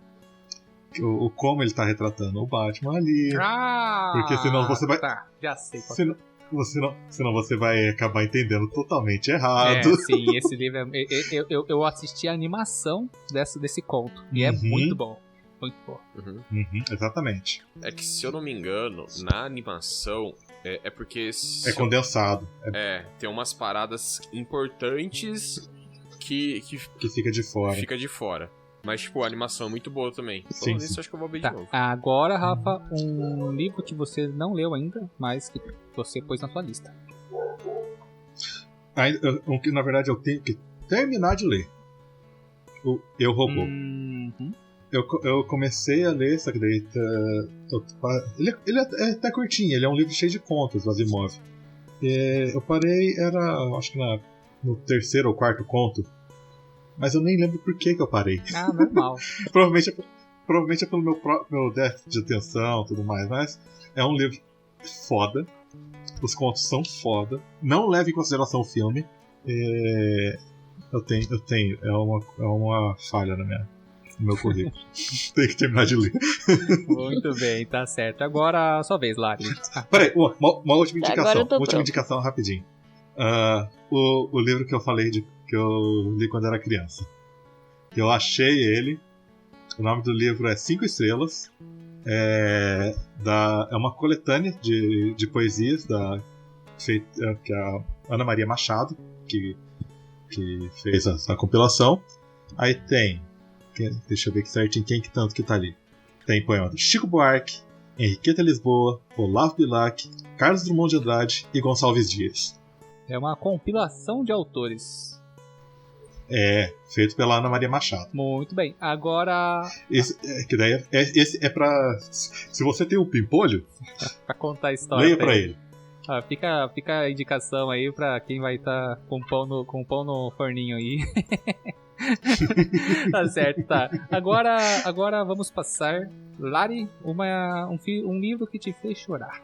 como ele tá retratando o Batman ali. Porque senão você vai. Tá, já sei. Senão você vai acabar entendendo totalmente errado. Sim, esse livro eu assisti a animação desse conto. E é muito bom. Muito bom. Exatamente. É que, se eu não me engano, na animação é porque... É condensado. Tem umas paradas importantes que fica de fora. fica de fora. Mas, tipo, a animação é muito boa também. Sim, Falando sim. nisso, acho que eu vou ver Tá, de novo. agora, Rafa, um livro que você não leu ainda, mas que você pôs na sua lista. O que na verdade eu tenho que terminar de ler. O Eu, Robô. Uhum. Eu comecei a ler, só que daí ele é até curtinho, ele é um livro cheio de contos do Asimov. Eu parei, acho que no terceiro ou quarto conto, mas eu nem lembro por que eu parei. Ah, normal. Provavelmente é pelo meu déficit de atenção e tudo mais, mas é um livro foda. Os contos são foda. Não leve em consideração o filme. Eu tenho. É uma falha no meu currículo. Tenho que terminar de ler. Muito bem, tá certo. Agora, sua vez, Lari. Peraí, uma última indicação. Agora eu tô Última pronto. indicação rapidinho. O livro que eu falei que eu li quando era criança. Eu achei ele. O nome do livro é 5 Estrelas. É uma coletânea de poesias que a Ana Maria Machado que fez essa compilação. Aí tem, deixa eu ver aqui certinho quem que tanto que tá ali. Tem poema do Chico Buarque, Henriqueta Lisboa, Olavo Bilac, Carlos Drummond de Andrade e Gonçalves Dias. É uma compilação de autores. Feito pela Ana Maria Machado. Muito bem. Agora, Esse é pra. Se você tem um pimpolho, pra contar a história. leia pra ele. Fica a indicação aí pra quem vai estar com pão no forninho aí. Tá certo, tá. Agora vamos passar. Lari, um livro que te fez chorar.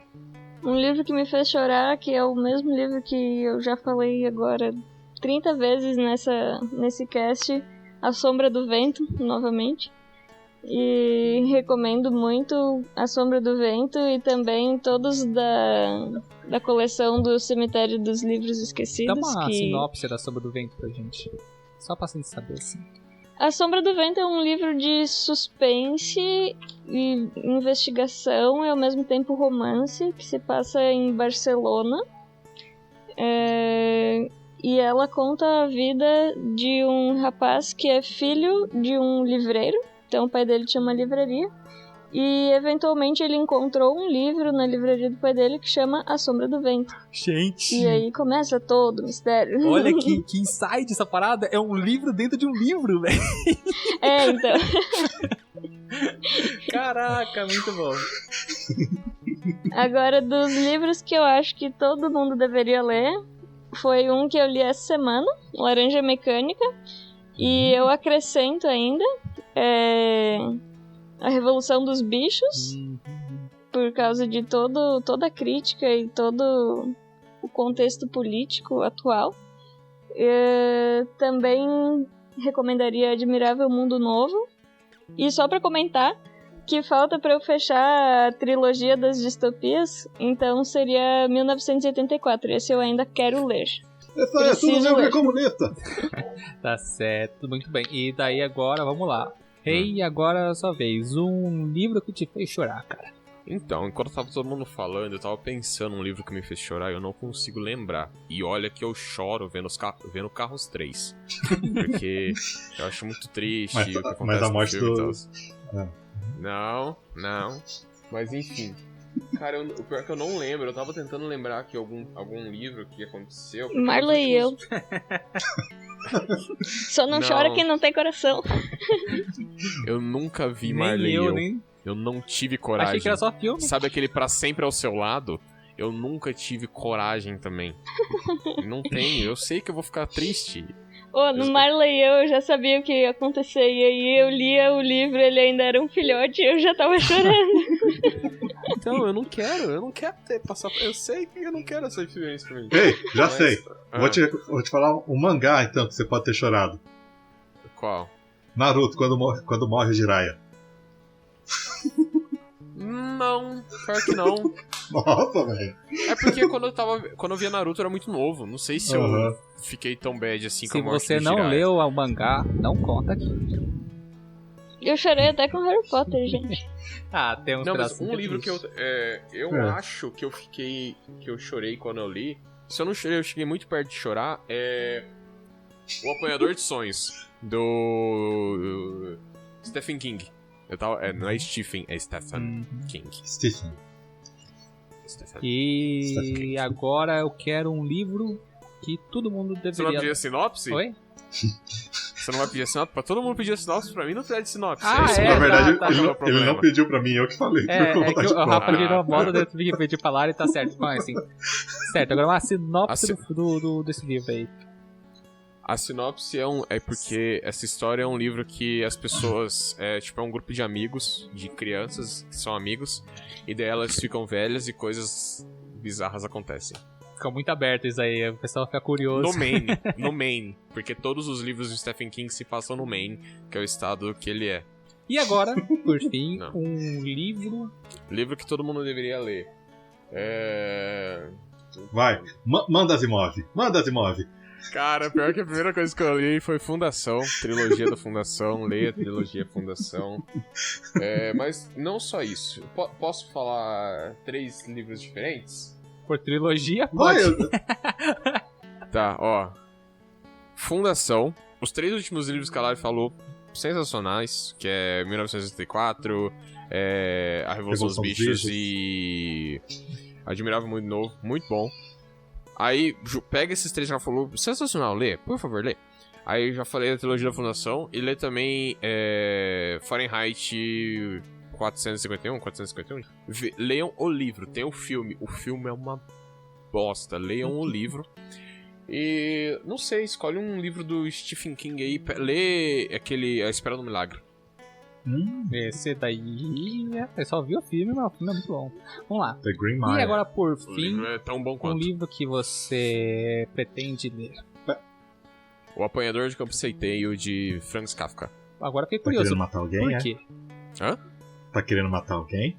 Um livro que me fez chorar, que é o mesmo livro que eu já falei agora 30 vezes nesse cast, A Sombra do Vento, novamente. E recomendo muito A Sombra do Vento e também todos da coleção do Cemitério dos Livros Dá Esquecidos. uma sinopse da Sombra do Vento pra gente. Só pra gente saber, assim. A Sombra do Vento é um livro de suspense e investigação e ao mesmo tempo romance, que se passa em Barcelona. E ela conta a vida de um rapaz que é filho de um livreiro. Então o pai dele tinha uma livraria. E eventualmente ele encontrou um livro na livraria do pai dele que chama A Sombra do Vento. Gente! E aí começa todo o mistério. Olha que inside essa parada. É um livro dentro de um livro, velho. Então. Caraca, muito bom. Agora, dos livros que eu acho que todo mundo deveria ler, foi um que eu li essa semana, Laranja Mecânica. E eu acrescento ainda A Revolução dos Bichos, por causa de toda a crítica e todo o contexto político atual. Também recomendaria Admirável Mundo Novo. E só pra comentar que falta pra eu fechar a trilogia das distopias, então seria 1984. Esse eu ainda quero ler. Essa é tudo livro que é comunista. Tá certo, muito bem. E daí agora, vamos lá. Rei, agora é a sua vez. Um livro que te fez chorar, cara. Então, enquanto tava todo mundo falando, eu tava pensando num livro que me fez chorar e eu não consigo lembrar. E olha que eu choro vendo Carros 3. Porque eu acho muito triste o que acontece Mas a morte no filme do... e tal. Não. Mas enfim. Cara, o pior é que eu não lembro. Eu tava tentando lembrar aqui algum livro que aconteceu. Marley e eu. Só não chora quem não tem coração. Eu nunca vi Nem Marley e eu. nem... Eu não tive coragem. Achei que era só filme. Sabe aquele Pra Sempre ao Seu Lado? Eu nunca tive coragem também. Não tenho. Eu sei que eu vou ficar triste. No Marley e eu já sabia o que ia acontecer. E aí eu lia o livro, ele ainda era um filhote e eu já tava chorando. Então, eu não quero passar... Eu sei que eu não quero essa experiência pra mim. Ei, já sei. Vou te falar um mangá, então, que você pode ter chorado. Qual? Naruto, quando morre o Jiraiya. Não, pior que não. Nossa, velho. É porque quando eu via Naruto eu era muito novo. Não sei se eu fiquei tão bad assim com a Se morte você do não Jiraiya. leu o mangá, não conta aqui. Eu chorei até com Harry Potter, gente. Tem uns Não, mas pedacinhos um livro que eu acho que eu chorei quando eu li. Se eu não chorei, eu cheguei muito perto de chorar. O Apanhador de Sonhos, do Stephen King. Não é Stephen, é Stephen King. Stephen. E agora eu quero um livro que todo mundo deveria... Você vai pedir a sinopse? Oi? Você não vai pedir a sinopse? Pra todo mundo pedir a sinopse, pra mim não pede sinopse. Na verdade, tá, ele não pediu pra mim, eu que falei. É que o Rafa virou a moda dentro do pedir pra lá e tá certo. Mas assim, certo, agora uma sinopse desse livro aí. A sinopse é porque essa história é um livro que as pessoas... É um grupo de amigos, de crianças que são amigos, e daí elas ficam velhas e coisas bizarras acontecem. Fica muito aberto isso aí, o pessoal fica curioso. No Maine, porque todos os livros de Stephen King se passam no Maine, que é o estado que ele é. E agora, por fim, um livro... Livro que todo mundo deveria ler. Vai, manda Asimov. Cara, pior que a primeira coisa que eu li foi Fundação, trilogia da Fundação, leia a trilogia Fundação. Mas não só isso. Posso falar 3 livros diferentes? Por trilogia, pode. Tá, ó. Fundação. Os 3 últimos livros que a Lari falou, sensacionais, que é 1984, A Revolução dos Bichos e Admirável Mundo Novo, muito bom. Aí, pega esses 3 que ela falou, sensacional, lê, por favor, lê. Aí já falei da trilogia da Fundação e lê também Fahrenheit 451. Leiam o livro, tem o filme é uma bosta, leiam o livro. E, não sei, escolhe um livro do Stephen King aí, lê aquele A Espera do Milagre. Esse daí, eu só vi o filme, mas o filme é muito bom. Vamos lá. The Green Mile. E agora, por O fim, livro é tão bom quanto. um livro que você pretende ler. O Apanhador de Campo Seiteio, de Franz Kafka. Agora fiquei Tá curioso. querendo matar alguém, Por quê? Hã? Tá querendo matar alguém?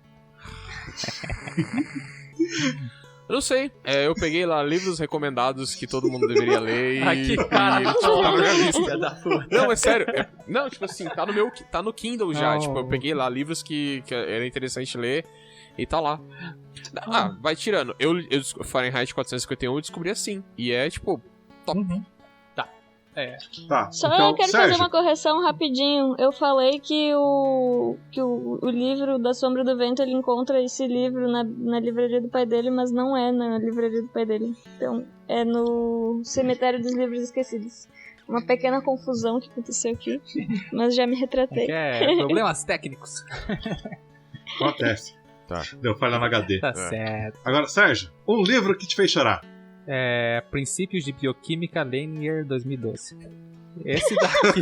Eu não sei. Eu peguei lá livros recomendados que todo mundo deveria ler e... Aqui, cara, tá na minha lista. filha da puta. Não, é sério. Não, tipo assim, tá no Kindle já. Não. Tipo, eu peguei lá livros que era interessante ler e tá lá. Vai tirando. Eu Fahrenheit 451 eu descobri assim. E é, tipo, top. Tá. Só então, eu quero Sérgio, fazer uma correção rapidinho. Eu falei que o livro da Sombra do Vento, ele encontra esse livro na livraria do pai dele, mas não é na livraria do pai dele. Então, é no Cemitério dos Livros Esquecidos. Uma pequena confusão que aconteceu aqui, mas já me retratei. Problemas técnicos. Acontece. Tá. Deu falha no HD. Tá certo. Agora, Sérgio, um livro que te fez chorar. Princípios de Bioquímica, Lanier, 2012. Esse daqui.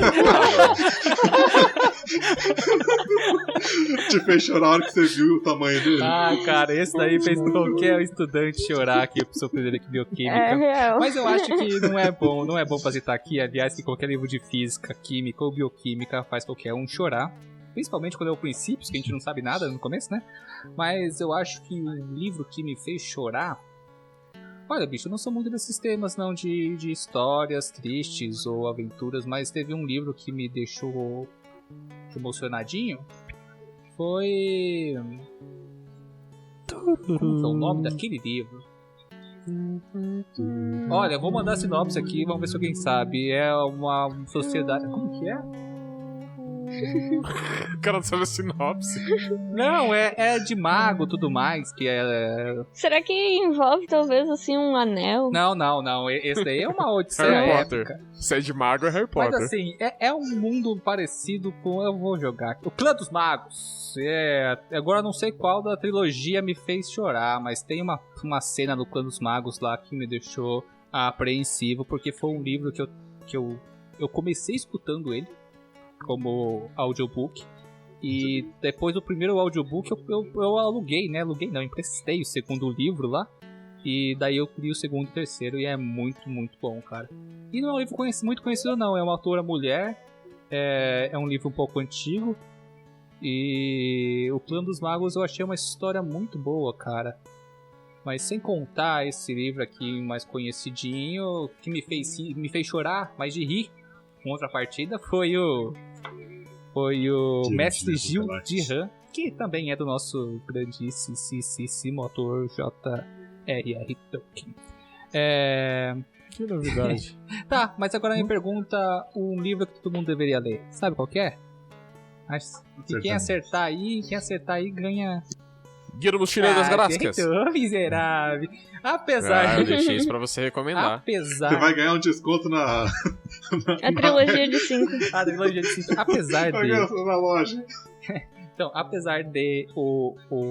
Te fez chorar na hora que você viu o tamanho dele. Cara, esse daí fez qualquer estudante chorar aqui pro seu primeiro de Bioquímica. É real. Mas eu acho que não é bom pra citar aqui, aliás, que qualquer livro de física, química ou bioquímica faz qualquer um chorar. Principalmente quando é o Princípios, que a gente não sabe nada no começo, né? Mas eu acho que o livro que me fez chorar... Olha, bicho, eu não sou muito desses temas, não, de histórias tristes ou aventuras, mas teve um livro que me deixou emocionadinho. Foi... Como que é o nome daquele livro? Olha, eu vou mandar a sinopse aqui, vamos ver se alguém sabe. É uma sociedade... Como que é? O cara não sabe a sinopse. Não, é de mago e tudo mais, que é... Será que envolve, talvez, assim, um anel? Não. Esse daí é uma odisseia Harry Potter. épica. Se é de mago, é Harry Potter. Mas assim, é um mundo parecido com... Eu vou jogar aqui. O Clã dos Magos. Agora eu não sei qual da trilogia me fez chorar, mas tem uma cena do Clã dos Magos lá que me deixou apreensivo, porque foi um livro que eu comecei escutando ele como audiobook, e depois do primeiro audiobook eu aluguei, né? Eu emprestei o segundo livro lá, e daí eu li o segundo e o terceiro, e é muito, muito bom, cara. E não é um livro muito conhecido não, é uma autora mulher, é um livro um pouco antigo, e o Clã dos Magos eu achei uma história muito boa, cara. Mas sem contar esse livro aqui mais conhecidinho, que me fez chorar, mas de rir, contrapartida, foi o Mestre Gil de Han, que também é do nosso grandíssimo autor J.R.R. Tolkien. Que novidade. Tá, mas agora me pergunta um livro que todo mundo deveria ler. Sabe qual que é? E quem acertar aí ganha... Guia do Mochileiro das Galáxias. Miserável. Apesar... eu deixei isso pra você recomendar. Apesar... Você vai ganhar um desconto na... A trilogia de 5. A trilogia de 5. Apesar vai de... ganhar na loja. Então, apesar de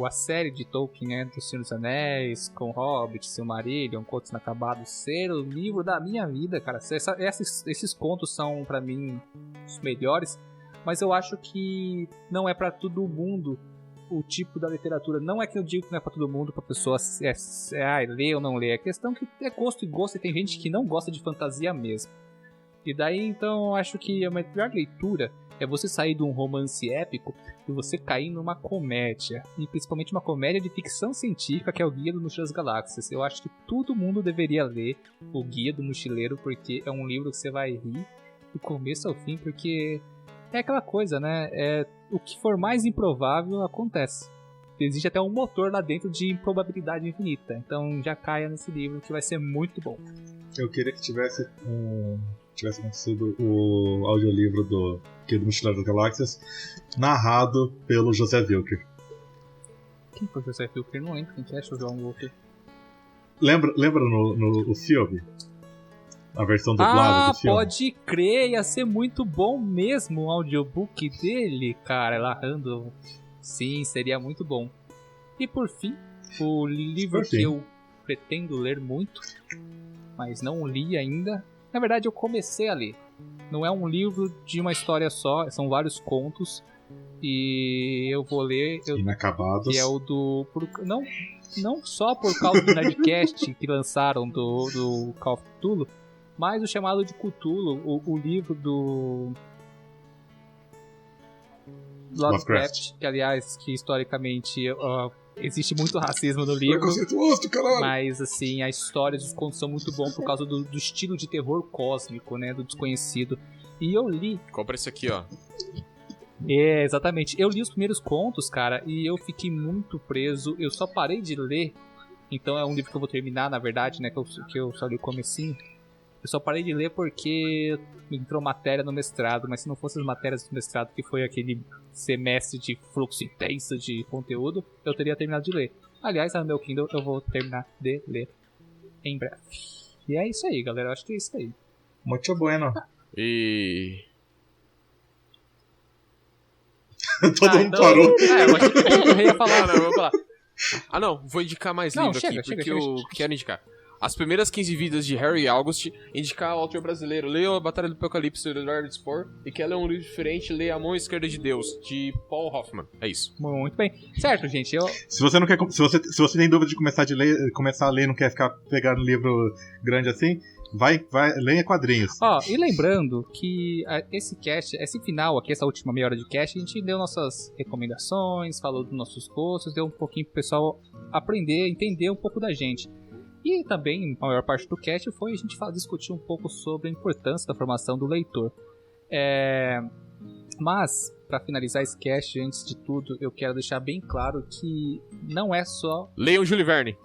a série de Tolkien, né, do Senhor dos Anéis, com Hobbit, Silmarillion, Contos Inacabados, ser o livro da minha vida, cara. Esses contos são, pra mim, os melhores, mas eu acho que não é pra todo mundo o tipo da literatura. Não é que eu digo que não é pra todo mundo, pra pessoa ler ou não ler. É questão que é gosto e gosto, e tem gente que não gosta de fantasia mesmo. E daí, então, eu acho que a melhor leitura é você sair de um romance épico e você cair numa comédia. E principalmente uma comédia de ficção científica, que é o Guia do Mochileiro das Galáxias. Eu acho que todo mundo deveria ler o Guia do Mochileiro, porque é um livro que você vai rir do começo ao fim, porque é aquela coisa, né? O que for mais improvável acontece. Existe até um motor lá dentro de improbabilidade infinita. Então já caia nesse livro, que vai ser muito bom. Eu queria que tivesse acontecido o audiolivro do Guia do Mochileiro das Galáxias narrado pelo José Wilker. Quem foi o José Wilker? Não lembro quem que é o João Wilker. Lembra no filme? A versão dublada do filme? Pode crer, ia ser muito bom mesmo o audiobook dele, cara, narrando. Sim, seria muito bom. E por fim, o livro que eu pretendo ler muito, mas não li ainda. Na verdade, eu comecei a ler. Não é um livro de uma história só, são vários contos. E eu vou ler... Inacabados. Que é o do... Não só por causa do Nerdcast que lançaram do Call of Cthulhu, mas o chamado de Cthulhu, o livro do Lovecraft, que aliás, que historicamente existe muito racismo no livro, mas assim, a história dos contos são muito bons por causa do estilo de terror cósmico, né, do desconhecido. E eu li... Compra esse aqui, ó. Exatamente. Eu li os primeiros contos, cara, e eu fiquei muito preso. Eu só parei de ler, então é um livro que eu vou terminar, na verdade, né, que eu só li o comecinho. Eu só parei de ler porque entrou matéria no mestrado, mas se não fossem as matérias do mestrado, que foi aquele semestre de fluxo intenso de conteúdo, eu teria terminado de ler. Aliás, no meu Kindle eu vou terminar de ler em breve. E é isso aí, galera. Eu acho que é isso aí. Muito bueno. E... Todo mundo parou. Eu achei que o rei ia falar. Não, eu vou falar. Não, vou indicar mais livro chega, aqui, porque chega. eu quero indicar. As primeiras 15 vidas de Harry August, indicar o autor brasileiro. Leia A Batalha do Apocalipse, do Eduardo Spohr, e quer ler um livro diferente, leia A Mão Esquerda de Deus, de Paul Hoffman. É isso. Muito bem. Certo, gente. Se você não quer, se você tem dúvida de começar a ler e não quer ficar pegando livro grande assim, vai leia quadrinhos. E lembrando que esse final aqui, essa última meia hora de cast, a gente deu nossas recomendações, falou dos nossos gostos, deu um pouquinho pro pessoal aprender, entender um pouco da gente. E também, a maior parte do cast foi a gente discutir um pouco sobre a importância da formação do leitor. Mas, para finalizar esse cast, antes de tudo, eu quero deixar bem claro que não é só... Leiam o Júlio Verne.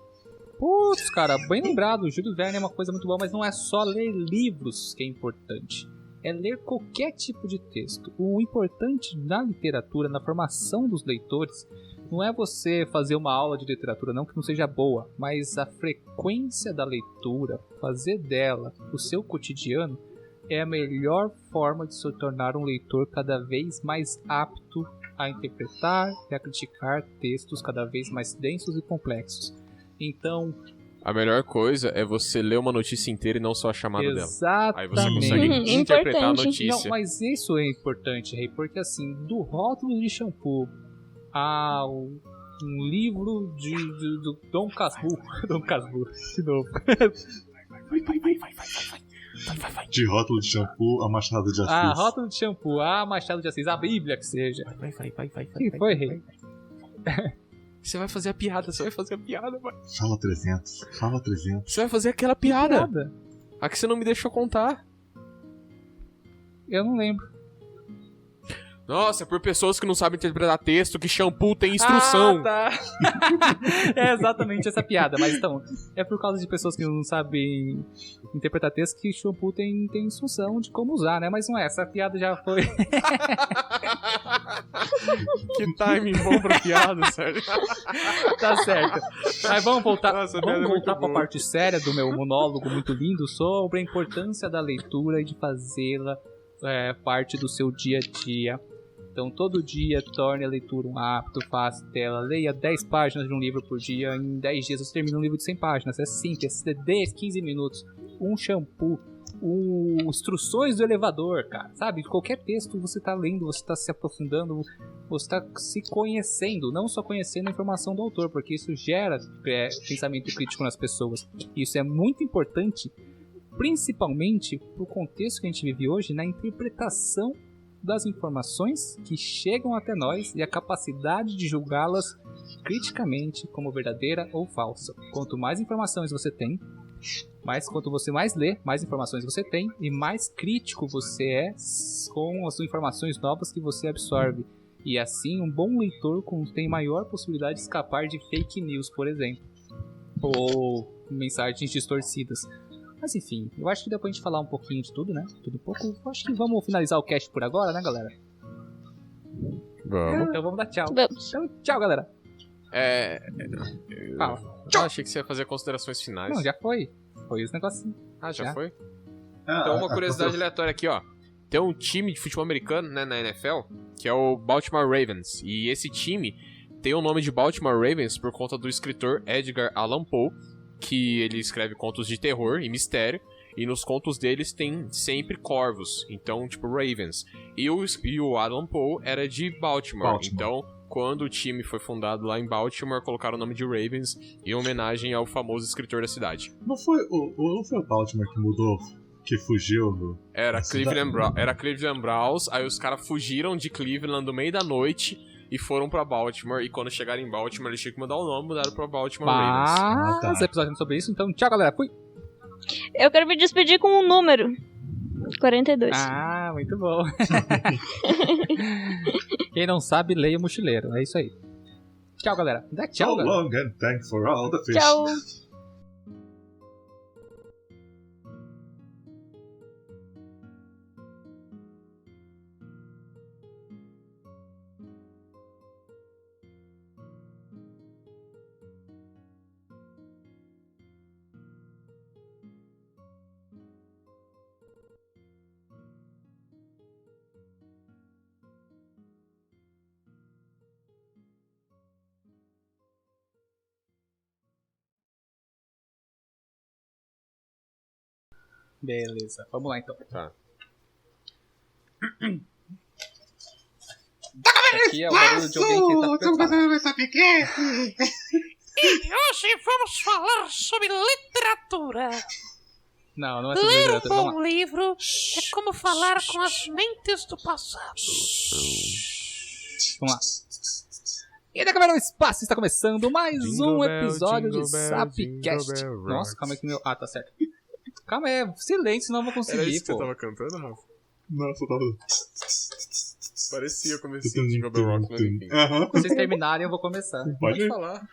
Putz, cara, bem lembrado, o Júlio Verne é uma coisa muito boa, mas não é só ler livros que é importante. É ler qualquer tipo de texto. O importante na literatura, na formação dos leitores, não é você fazer uma aula de literatura, não que não seja boa, mas a frequência da leitura, fazer dela o seu cotidiano, é a melhor forma de se tornar um leitor cada vez mais apto a interpretar e a criticar textos cada vez mais densos e complexos. Então... A melhor coisa é você ler uma notícia inteira e não só a chamada dela. Exatamente. Aí você consegue interpretar a notícia. Não, mas isso é importante, Rei, porque assim, do rótulo de shampoo um livro do Dom Casmurro. Dom Casmurro, de novo. Vai. De rótulo de shampoo a Machado de Assis. Rótulo de shampoo a Machado de Assis, a Bíblia que seja. Vai. Que foi, Rei? Você vai fazer a piada, vai. Fala 300. Você vai fazer aquela piada. A que você não me deixou contar. Eu não lembro. Nossa, é por pessoas que não sabem interpretar texto, que shampoo tem instrução. Ah, tá. É exatamente essa piada. Mas então, é por causa de pessoas que não sabem interpretar texto que shampoo tem instrução de como usar, né? Mas não é, essa piada já foi... Que timing bom pra piada, sério. Tá certo. Mas vamos voltar, Nossa, a piada é vamos muito voltar pra boa. parte séria do meu monólogo muito lindo sobre a importância da leitura e de fazê-la parte do seu dia a dia. Então, todo dia, torne a leitura um hábito, faça dela, leia 10 páginas de um livro por dia. Em 10 dias você termina um livro de 100 páginas. É simples, é 10, 15 minutos. Um shampoo, instruções do elevador, cara. Sabe? Qualquer texto você tá lendo, você tá se aprofundando, você tá se conhecendo. Não só conhecendo a informação do autor, porque isso gera pensamento crítico nas pessoas. Isso é muito importante, principalmente pro contexto que a gente vive hoje, na interpretação das informações que chegam até nós e a capacidade de julgá-las criticamente como verdadeira ou falsa. Quanto mais informações você tem, quanto você mais lê, mais informações você tem e mais crítico você é com as informações novas que você absorve. E assim, um bom leitor tem maior possibilidade de escapar de fake news, por exemplo, ou mensagens distorcidas. Mas enfim, eu acho que deu pra gente falar um pouquinho de tudo, né? Tudo um pouco. Eu acho que vamos finalizar o cast por agora, né, galera? Vamos. Então vamos dar tchau. Vamos. Então, tchau, galera. Fala. Eu achei que você ia fazer considerações finais. Não, já foi. Foi esse negocinho. Ah, já Já. foi? Então, uma curiosidade a- aleatória aqui, ó. Tem um time de futebol americano, né, na NFL, que é o Baltimore Ravens. E esse time tem o nome de Baltimore Ravens por conta do escritor Edgar Allan Poe, que ele escreve contos de terror e mistério, e nos contos deles tem sempre corvos, então, tipo, Ravens. E o Allan Poe era de Baltimore, então, quando o time foi fundado lá em Baltimore, colocaram o nome de Ravens em homenagem ao famoso escritor da cidade. Não foi o Baltimore que mudou, que fugiu? Era Essa Cleveland Browns, aí os caras fugiram de Cleveland no meio da noite e foram pra Baltimore, e quando chegaram em Baltimore, eles tinham que mudar o nome, mudaram pra Baltimore Ravens. Mas Ah, tá. episódio sobre isso, então tchau, galera. Fui. Eu quero me despedir com um número. 42. Ah, muito bom. Quem não sabe, leia o Mochileiro. É isso aí. Tchau, galera. Dá tchau, So galera. long and thank for all the fish. Tchau. Beleza, vamos lá então. Tá. Aqui é o barulho de alguém que tá E hoje vamos falar sobre literatura. Não é sobre Ler um literatura, vamos bom lá. livro é como falar com as mentes do passado. Vamos lá. E da câmera no espaço está começando mais Jingle um bell, episódio jingle de bell, Sapcast. jingle bell Nossa, rock. calma aí que meu... Ah, tá certo. Calma aí, silêncio, senão eu não vou Era conseguir, isso que pô. você tava cantando, Rafa? Nossa, eu tava... Parecia como esse Jingle Bell Rock, mas enfim. Aham. Quando vocês terminarem, eu vou começar. Pode ir. falar.